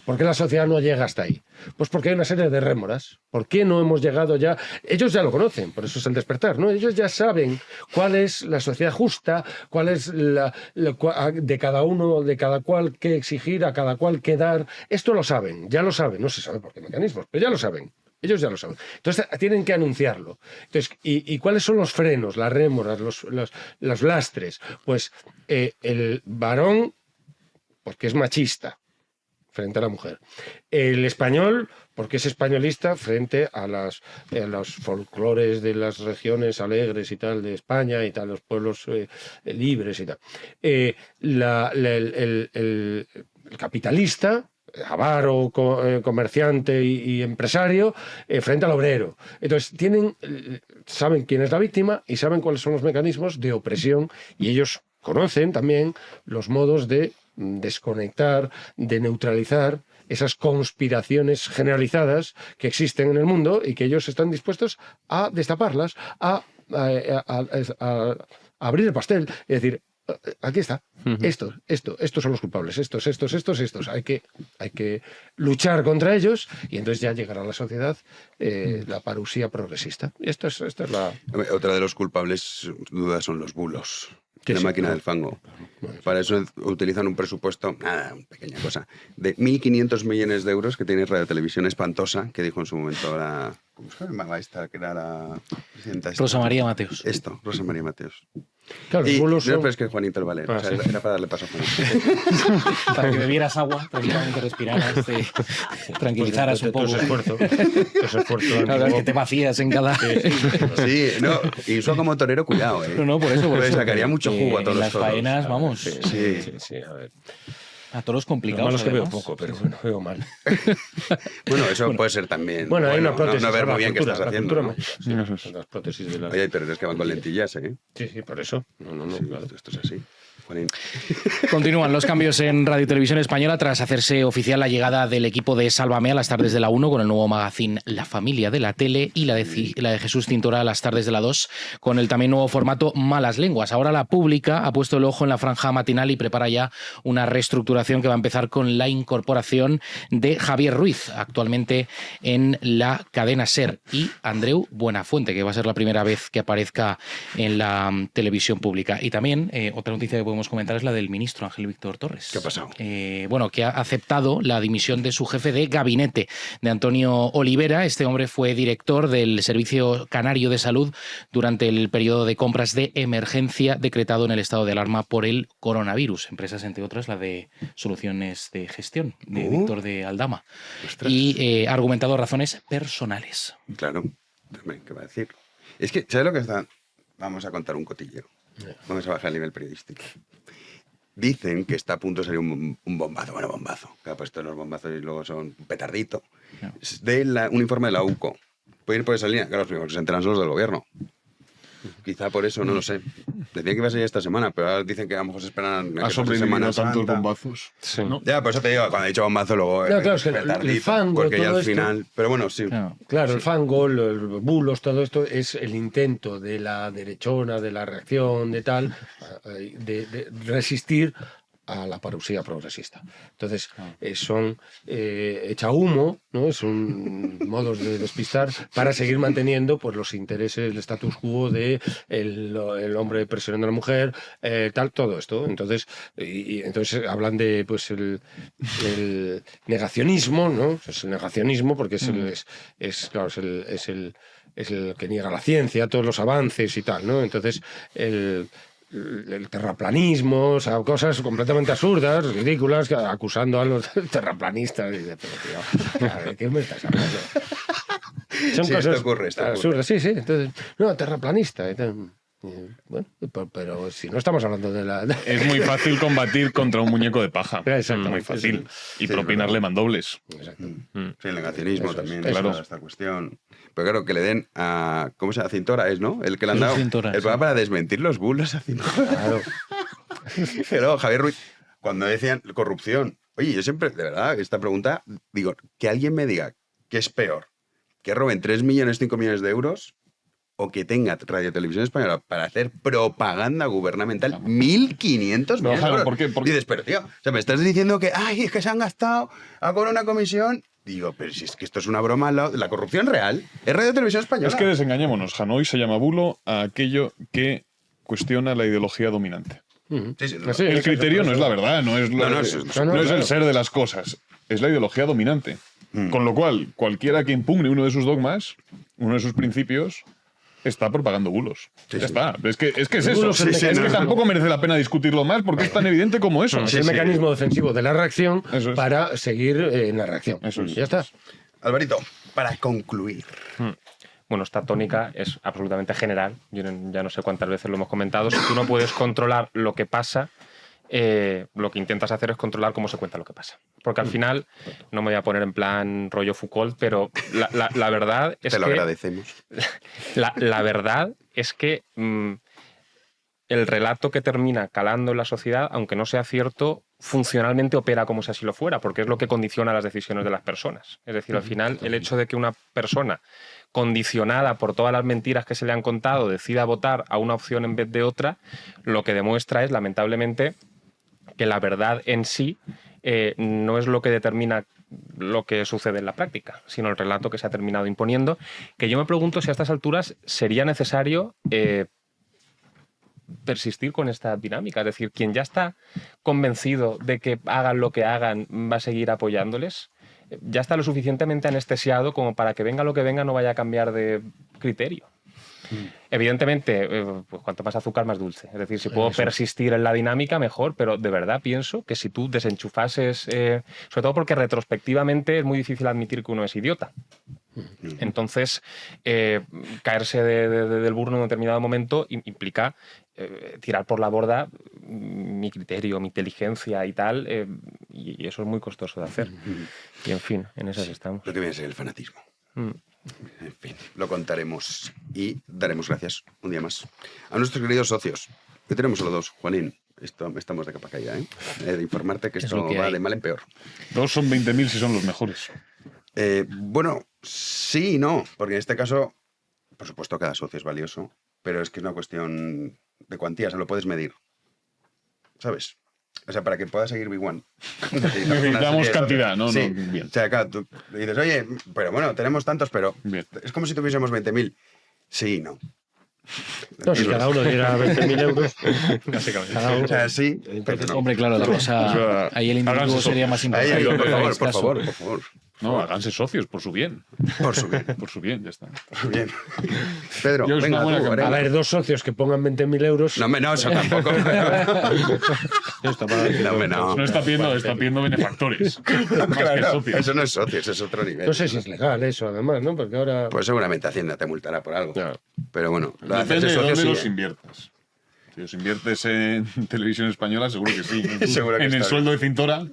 ¿por qué la sociedad no llega hasta ahí? Pues porque hay una serie de rémoras. ¿Por qué no hemos llegado ya? Ellos ya lo conocen, por eso es el despertar, ¿no? Ellos ya saben cuál es la sociedad justa, cuál es de cada uno, de cada cual qué exigir, a cada cual qué dar. Esto lo saben, ya lo saben, no se sabe por qué mecanismos, pero ya lo saben. Ellos ya lo saben. Entonces tienen que anunciarlo. Entonces, ¿y cuáles son los frenos, las rémoras, los lastres? Pues el varón, porque es machista frente a la mujer. El español, porque es españolista frente a los folclores de las regiones alegres y tal de España y tal, los pueblos libres y tal. El capitalista, avaro, comerciante y empresario, frente al obrero. Entonces, saben quién es la víctima y saben cuáles son los mecanismos de opresión, y ellos conocen también los modos de desconectar, de neutralizar esas conspiraciones generalizadas que existen en el mundo y que ellos están dispuestos a destaparlas, a abrir el pastel, es decir, aquí está, estos son los culpables, estos. Hay que luchar contra ellos, y entonces ya llegará a la sociedad la parusía progresista. Y esta es la... Otra de los culpables, sin duda, son los bulos. Sí, La sí, máquina claro. del fango. Para eso utilizan un presupuesto, nada, una pequeña cosa, de 1.500 millones de euros que tiene Radio Televisión Espantosa, que dijo en su momento la... ¿Cómo se llamaba esta? Que era la presidenta esta. Rosa María Mateos. Esto, Rosa María Mateos. Claro, Y, los bulos no, son... pero es que Juanito el Valer. Ah, O sea, sí. era para darle paso a Juanito. Para que bebieras agua, tranquilamente respiraras, te tranquilizaras un poco. Todo ese esfuerzo Claro, es que te vacías en cada... Sí, no, y eso como torero, cuidado, ¿eh? No, por eso. Le sacaría mucho jugo a todos en los las toros. faenas, vamos, Sí. a ver. a toros Lo complicados. malo es que veo además. poco, pero bueno, veo mal. Bueno, eso puede ser también. Bueno, hay una prótesis. No ver la muy bien qué cultura, estás la haciendo. cultura ¿no? me- sí, son las prótesis de la... Oye, hay toreros que van con lentillas, ¿eh? Sí, por eso. No, Sí, claro. esto es así. Juanín. Continúan los cambios en Radio y Televisión Española tras hacerse oficial la llegada del equipo de Sálvame a las tardes de la 1 con el nuevo magazine La Familia de la Tele y la de Jesús Cintora a las tardes de la 2 con el también nuevo formato Malas Lenguas. Ahora La Pública ha puesto el ojo en la franja matinal y prepara ya una reestructuración que va a empezar con la incorporación de Javier Ruiz, actualmente en la cadena SER, y Andreu Buenafuente, que va a ser la primera vez que aparezca en la televisión pública. Y también otra noticia que podemos comentar es la del ministro Ángel Víctor Torres. ¿Qué ha pasado? Bueno, que ha aceptado la dimisión de su jefe de gabinete, de Antonio Olivera. Este hombre fue director del Servicio Canario de Salud durante el periodo de compras de emergencia decretado en el estado de alarma por el coronavirus. Empresas, entre otras, la de Soluciones de Gestión, de Víctor de Aldama. Ostras. Y ha argumentado razones personales. Claro, también, ¿qué va a decir? Es que, ¿sabes lo que está? Vamos a contar un cotilleo. Vamos a bajar el nivel periodístico. Dicen que está a punto de salir un bombazo. Bueno, bombazo. Que ha puesto los bombazos y luego son un petardito. No. Es de un informe de la UCO. ¿Puede ir por esa línea? Claro, los primeros que se enteran son los del gobierno. Quizá por eso, no lo sé. Decían que iba a salir esta semana, pero ahora dicen que a lo mejor se esperan... Ha sobrevivido tantos bombazos. Sí. ¿no? Ya, por eso te digo, cuando he dicho bombazo, luego... No, claro, es que el fango, porque ya todo al esto- final... Pero bueno, sí. Claro, el fango, los bulos, todo esto es el intento de la derechona, de la reacción, de tal, de resistir a la parusía progresista. Entonces, son echa humo, ¿no? Son modos de despistar para seguir manteniendo pues, los intereses, el status quo de el hombre presionando a la mujer, tal, todo esto. Entonces, entonces hablan de pues el negacionismo, ¿no? Es el negacionismo porque es el que niega la ciencia, todos los avances y tal, ¿no? Entonces, el terraplanismo, o sea, cosas completamente absurdas, ridículas, acusando a los terraplanistas. Y dice, pero tío, ¿de qué me estás hablando? Son Sí, cosas esto ocurre. absurdas, sí. Entonces, no, terraplanista. Bueno, pero si no estamos hablando de la... Es muy fácil combatir contra un muñeco de paja. Exactamente. Muy fácil. Y Sí, propinarle mandobles. Exacto. Sí, el negacionismo Eso es, también, eso claro, es. esta cuestión. Pero claro, que le den a... ¿Cómo se llama? A Cintora es, ¿no? El que le han dado. Cintora, el sí. programa para desmentir los bulos a Cintora. Claro. Pero Javier Ruiz, cuando decían corrupción, oye, yo siempre, de verdad, esta pregunta, digo, que alguien me diga que es peor, que roben 3 millones, 5 millones de euros o que tenga Radio Televisión Española para hacer propaganda gubernamental 1.500 millones de claro, euros. ¿por qué? Dices, pero tío, o sea, me estás diciendo que, ay, es que se han gastado a cobrar una comisión. Digo, pero si es que esto es una broma, la corrupción real es Radio Televisión Española. Es que desengañémonos. Hanoi se llama bulo a aquello que cuestiona la ideología dominante. Sí, sí, no, Sí, El eso, criterio eso, no es la verdad, no es, No, no, es no, el claro. ser de las cosas, es la ideología dominante. Con lo cual, cualquiera que impugne uno de sus dogmas, uno de sus principios, está propagando bulos. Sí, Ya sí. está. Es que es eso. bulos Es es que tampoco merece la pena discutirlo más porque es tan evidente como eso. Es el mecanismo defensivo de la reacción Eso es. para seguir en la reacción. Eso es. Ya está. Alvarito, para concluir. Bueno, esta tónica es absolutamente general. Yo ya no sé cuántas veces lo hemos comentado. Si tú no puedes controlar lo que pasa, lo que intentas hacer es controlar cómo se cuenta lo que pasa. Porque al final, no me voy a poner en plan rollo Foucault, pero la verdad es Te lo que... agradecemos. La verdad es que el relato que termina calando en la sociedad, aunque no sea cierto, funcionalmente opera como si así lo fuera, porque es lo que condiciona las decisiones de las personas. Es decir, al final, el hecho de que una persona condicionada por todas las mentiras que se le han contado decida votar a una opción en vez de otra, lo que demuestra es, lamentablemente, que la verdad en sí no es lo que determina lo que sucede en la práctica, sino el relato que se ha terminado imponiendo, que yo me pregunto si a estas alturas sería necesario persistir con esta dinámica. Es decir, quien ya está convencido de que hagan lo que hagan va a seguir apoyándoles, ya está lo suficientemente anestesiado como para que venga lo que venga no vaya a cambiar de criterio. Evidentemente, pues cuanto más azúcar, más dulce. Es decir, si puedo persistir en la dinámica, mejor, pero de verdad pienso que si tú desenchufases, sobre todo porque retrospectivamente es muy difícil admitir que uno es idiota. Entonces, caerse del burro en un determinado momento implica tirar por la borda mi criterio, mi inteligencia y tal, y eso es muy costoso de hacer. Y en fin, en esas estamos. Lo que viene a ser el fanatismo. En fin, lo contaremos y daremos gracias un día más a nuestros queridos socios. Que tenemos solo dos, Juanín. estamos de capa caída, ¿eh? De informarte que Es esto lo que va hay. de mal en peor. 2 son 20.000 si son los mejores. Bueno, sí y no, porque en este caso, por supuesto, cada socio es valioso, pero es que es una cuestión de cuantía, se lo puedes medir. ¿Sabes? O sea, para que pueda seguir Big One. Necesitamos cantidad, ¿no? Sí. No, bien. O sea, claro, tú dices, oye, pero bueno, tenemos tantos, pero Bien. es como si tuviésemos 20.000. Sí y no. No, si cada uno diera 20.000 euros. Cada uno. O sea, sí, pero no. Hombre, claro, la cosa. Ahí el individuo háganse sería más importante. Ahí, por en favor, este por caso. favor, por favor. No, háganse socios, por su bien. Por su bien. Por su bien, ya está. Bien. Pedro, Yo es venga, una buena tú, campaña. A Arenas. ver, 2 socios que pongan 20.000 euros. No, no, eso tampoco. Esto para decir, No, hombre, no. No está pidiendo benefactores. Más que Claro, socios. eso no es socios, es otro nivel. No sé si es legal eso, además, ¿no? Porque ahora. Pues seguramente Hacienda te multará por algo. Claro. Pero bueno, lo de Depende hacerse de socio dónde sí, los ¿eh? inviertas. Si los inviertes en televisión española, seguro que sí. Seguro que en el está sueldo de Cintora.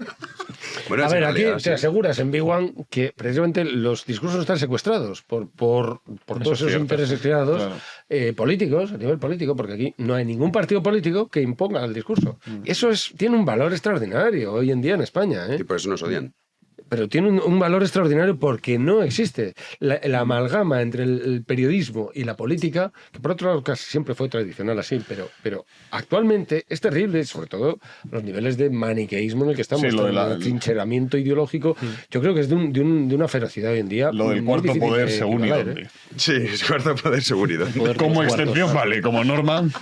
Bueno, A es ver, en aquí realidad, te sí. aseguras en Big One que precisamente los discursos están secuestrados por todos es esos cierto. intereses creados Claro. políticos, a nivel político, porque aquí no hay ningún partido político que imponga el discurso. Eso tiene un valor extraordinario hoy en día en España, ¿eh? Y por eso nos odian. Pero tiene un valor extraordinario porque no existe la amalgama entre el periodismo y la política, que por otro lado casi siempre fue tradicional así, pero actualmente es terrible, sobre todo los niveles de maniqueísmo en el que estamos, Sí, lo de el trincheramiento ideológico. Yo creo que es de una ferocidad hoy en día. Lo del muy cuarto difícil poder de según y igualar, dónde. Sí, es cuarto poder seguridad. Como excepción vale, como norma. Bueno,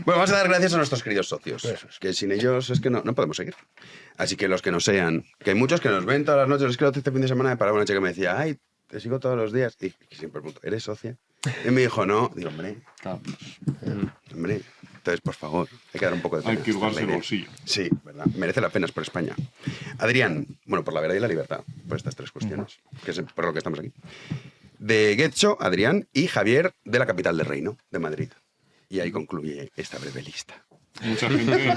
vamos a dar gracias a nuestros queridos socios, que sin ellos es que no podemos seguir. Así que los que no sean, que hay muchos que nos ven todas las noches. Es que este fin de semana me paraba una chica que me decía, ay, te sigo todos los días. Y siempre pregunto, ¿eres socia? Y me dijo, no. Digo, hombre, entonces, por favor, hay que dar un poco de pena. Hay que hurgarse el La idea. bolsillo. Sí, ¿verdad? Merece la pena, es por España. Adrián, bueno, por la verdad y la libertad, por estas 3 cuestiones, que es por lo que estamos aquí. De Getxo, Adrián y Javier, de la capital del reino, de Madrid. Y ahí concluye esta breve lista. Mucha gente.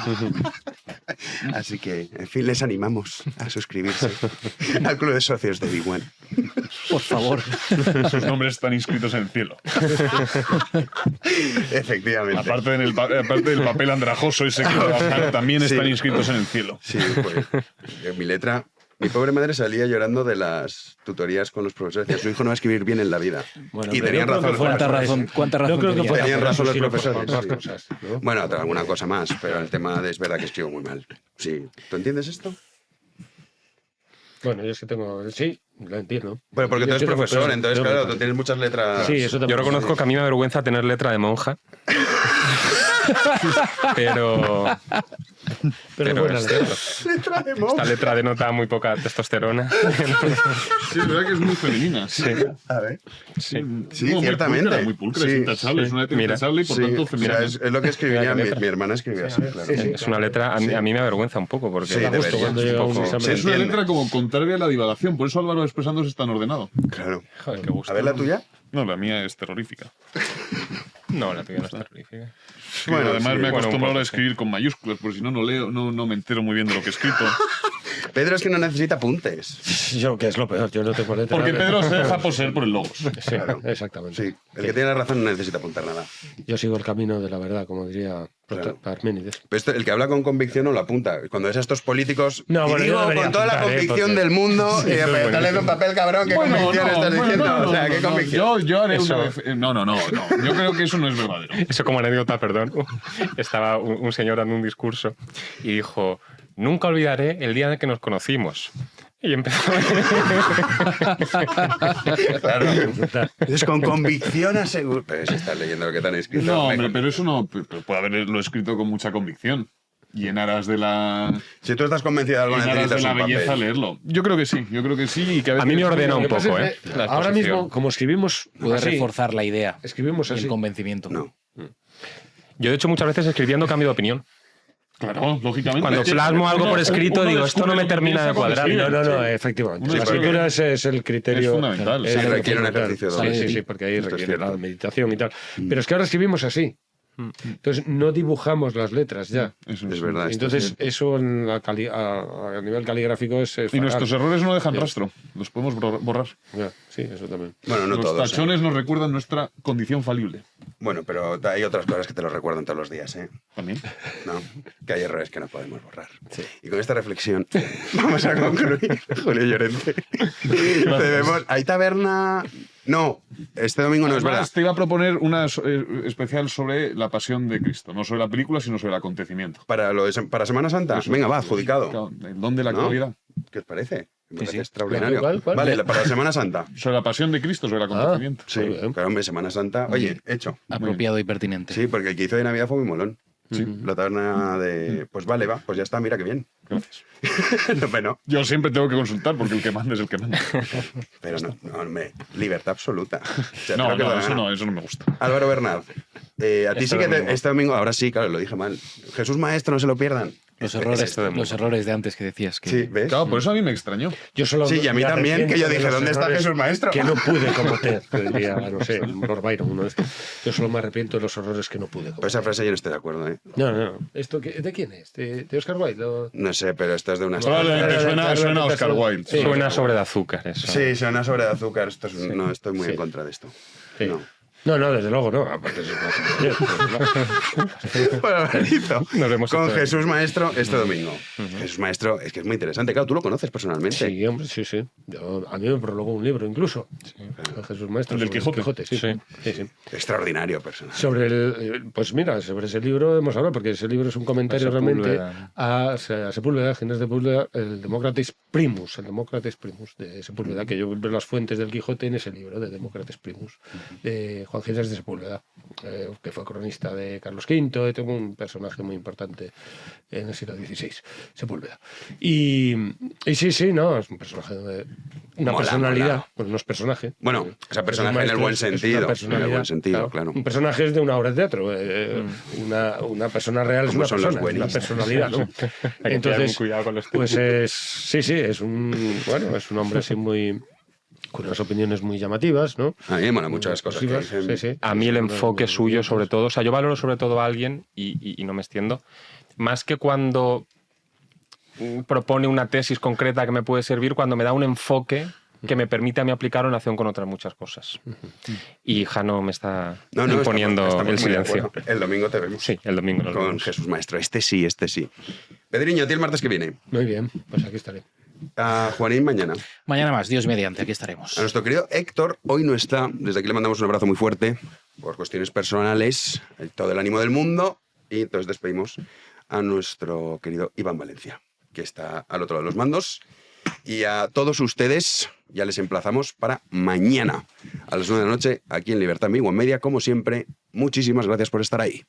Así que, en fin, les animamos a suscribirse al Club de Socios de Big One. Por favor. Sus nombres están inscritos en el cielo. Efectivamente. Aparte del papel andrajoso ese que bajan, también Sí. están inscritos en el cielo. Sí, pues mi letra... Mi pobre madre salía llorando de las tutorías con los profesores. Decía, su hijo no va a escribir bien en la vida. Bueno, y pero tenían yo creo razón. que fue los profesores. ¿Cuánta razón Yo creo que tenía? fue Tenían razón los sino por profesores. más Sí. cosas, ¿no? Bueno, alguna cosa más, pero el tema es verdad que escribo muy mal. Sí. ¿Tú entiendes esto? Bueno, yo es que tengo. Sí, lo entiendo. Bueno, porque tú Yo eres entiendo, profesor, pero- entonces, pero- claro, tú tienes muchas letras. Sí, eso también. Yo reconozco que a mí me avergüenza tener letra de monja. pero Pero buena es letra. cierto. Letra de Esta monja. letra denota muy poca testosterona. Sí, es verdad que es muy femenina. Sí, A ver. Sí. Sí, ciertamente. Muy pulcra, Sí, es intachable. sí. Es una letra Mira. intachable y por Sí, tanto mira, femenina. es lo que escribía Mira qué letra. mi hermana, escribía así, claro. Sí, sí. Es una letra, a mí me avergüenza un poco porque Sí, Da gusto debería. cuando es un llega un poco- examen. Se Es una entiende. letra como contraria a la divagación. Por eso Álvaro expresándose es tan ordenado. Claro. Joder, qué gusto. A ver la tuya. No, la mía es terrorífica. No, la tuya no es terrorífica. Bueno, además me he bueno, un acostumbrado poco, a escribir con mayúsculas, porque si no, no leo, no me entero muy bien de lo que he escrito. Pedro es que no necesita apuntes. Yo, que es lo peor, yo no tengo letra. Porque Pedro se deja poseer por el logos. Sí, Claro. exactamente. Sí, el que tiene la razón no necesita apuntar nada. Yo sigo el camino de la verdad, como diría Claro. Parménides. Pero el que habla con convicción no lo apunta. Cuando ves a estos políticos, No, y bueno, digo yo debería con toda la apuntar, convicción porque- del mundo, Sí, pero bueno, dale sí. un papel, cabrón, ¿qué convicción estás diciendo? O sea, ¿qué convicción? Yo haré Eso. No. Yo creo que eso no es verdadero. Eso como anécdota, perdón. Estaba un señor dando un discurso y dijo, nunca olvidaré el día en el que nos conocimos. Y empezó... Claro. Es con convicción aseguro. Pero si estás leyendo lo que te han escrito. No, me hombre, con- pero eso no. Pero puede haberlo escrito con mucha convicción. Y en aras de la. Si tú estás convencido de algo, En aras de necesitas la un belleza papel. leerlo. Yo creo que sí. Y que A mí me ordena un Lo que pasa poco, es ¿eh? que la ahora exposición. mismo, como escribimos Puede así, reforzar la idea. escribimos Y así. el convencimiento. No. Yo, de hecho, muchas veces escribiendo cambio de opinión. Claro, lógicamente. Cuando plasmo algo por escrito, digo, esto no me termina de cuadrar. No, efectivamente. Uno La escribe. escritura es el criterio. Es fundamental. es Sí, el requiere un fundamental. ejercicio doble. Sí, porque ahí Esto es requiere la cierto. meditación y tal. Pero es que ahora escribimos así. Entonces no dibujamos las letras ya. Eso Es verdad. esto Entonces sí. eso a nivel caligráfico es Y fatal. nuestros errores no dejan Ya. rastro. Los podemos borrar. Ya, sí, eso también. Bueno, no Los todos. tachones nos recuerdan nuestra condición falible. Bueno, pero hay otras cosas que te lo recuerdan todos los días, ¿eh? También. No, que hay errores que no podemos borrar. Y con esta reflexión vamos a concluir. Julio Llorente. ¿Hay taberna? No, este domingo no es verdad. Además, te iba a proponer una especial sobre la pasión de Cristo. No sobre la película, sino sobre el acontecimiento. ¿Para Semana Santa? Eso. Venga, va, adjudicado. Claro, ¿el don de la ¿No? actualidad? ¿Qué os parece? Me parece sí. extraordinario. ¿Cuál? Vale, para Semana Santa. Sobre la pasión de Cristo, sobre el acontecimiento. Sí, Muy bien. claro, hombre, Semana Santa. Oye, hecho. Apropiado y pertinente. Sí, porque el que hizo de Navidad fue muy molón. Sí. La taberna de... Pues vale, va, pues ya está, mira qué bien. Gracias. Bueno, Yo siempre tengo que consultar porque el que manda es el que manda. pero no, hombre, libertad absoluta. O sea, No, creo que no, lo eso gana. no, eso no me gusta. Álvaro Bernal, a ti sí que domingo. este domingo, ahora sí, claro, lo dije mal. Jesús Maestro, no se lo pierdan. Los Este errores de antes que decías que... Sí, ¿ves? Claro, por eso a mí me extrañó. Yo solo Sí, y a mí me también, arrepiento que yo de dije, los ¿dónde está errores Jesús Maestro? Que no pude cometer, que diría, no sé, Lord Byron, uno de estos. Yo solo me arrepiento de los errores que no pude cometer. Pues esa frase yo no estoy de acuerdo, ¿eh? No. ¿Esto ¿de quién es? ¿De Oscar Wilde? No sé, pero esta es de una... Probablemente suena a Oscar Wilde. Sí. Suena sobre de azúcar eso. Sí, suena sobre de azúcar. Esto es- No estoy muy en contra de esto. Sí. No. No, desde luego no. Aparte es Bueno, Benito, Nos vemos con este Jesús Maestro este domingo. Jesús Maestro es que es muy interesante. Claro, tú lo conoces personalmente. Sí, hombre, sí. A mí me prologó un libro incluso. Con Jesús Maestro. ¿El del sobre Quijote? Sí. Extraordinario personaje. Sobre sobre ese libro hemos hablado, porque ese libro es un comentario realmente a Sepúlveda, Ginés de Sepúlveda, el Demócrates Primus de Sepúlveda, que yo veo las fuentes del Quijote en ese libro, de Demócrates Primus, de Juan Ginés de Sepúlveda, que fue cronista de Carlos V, y tuvo un personaje muy importante en el siglo XVI, Sepúlveda. Y sí, no, es un personaje una Mola, personalidad, mola. bueno, no es personaje. Bueno, o sea, personaje en el buen sentido. En el buen sentido, claro. Un personaje es de una obra de teatro. Una persona real es Como una son los persona, es una buenistas. personalidad, ¿no? Hay que tener Entonces, cuidado con los pues es un hombre así muy con unas opiniones muy llamativas, ¿no? A mí me mola mucho las cosas que Explosivas, dicen. sí. A mí el Son enfoque muy suyo, bonitas. sobre todo, o sea, yo valoro sobre todo a alguien, y no me extiendo, más que cuando propone una tesis concreta que me puede servir, cuando me da un enfoque que me permite a mí aplicarlo en relación con otras muchas cosas. Y Jano me está imponiendo estamos el muy de silencio. acuerdo. El domingo te vemos. Sí, el domingo nos Con vemos. Jesús Maestro. Este sí. Pedriño, a ti el martes que viene. Muy bien, pues aquí estaré. A Juanín mañana. Mañana más, Dios mediante, aquí estaremos. A nuestro querido Héctor hoy no está. Desde aquí le mandamos un abrazo muy fuerte por cuestiones personales, todo el ánimo del mundo. Y entonces despedimos a nuestro querido Iván Valencia, que está al otro lado de los mandos. Y a todos ustedes ya les emplazamos para mañana a las 9 de la noche aquí en Libertad Media, como siempre. Muchísimas gracias por estar ahí.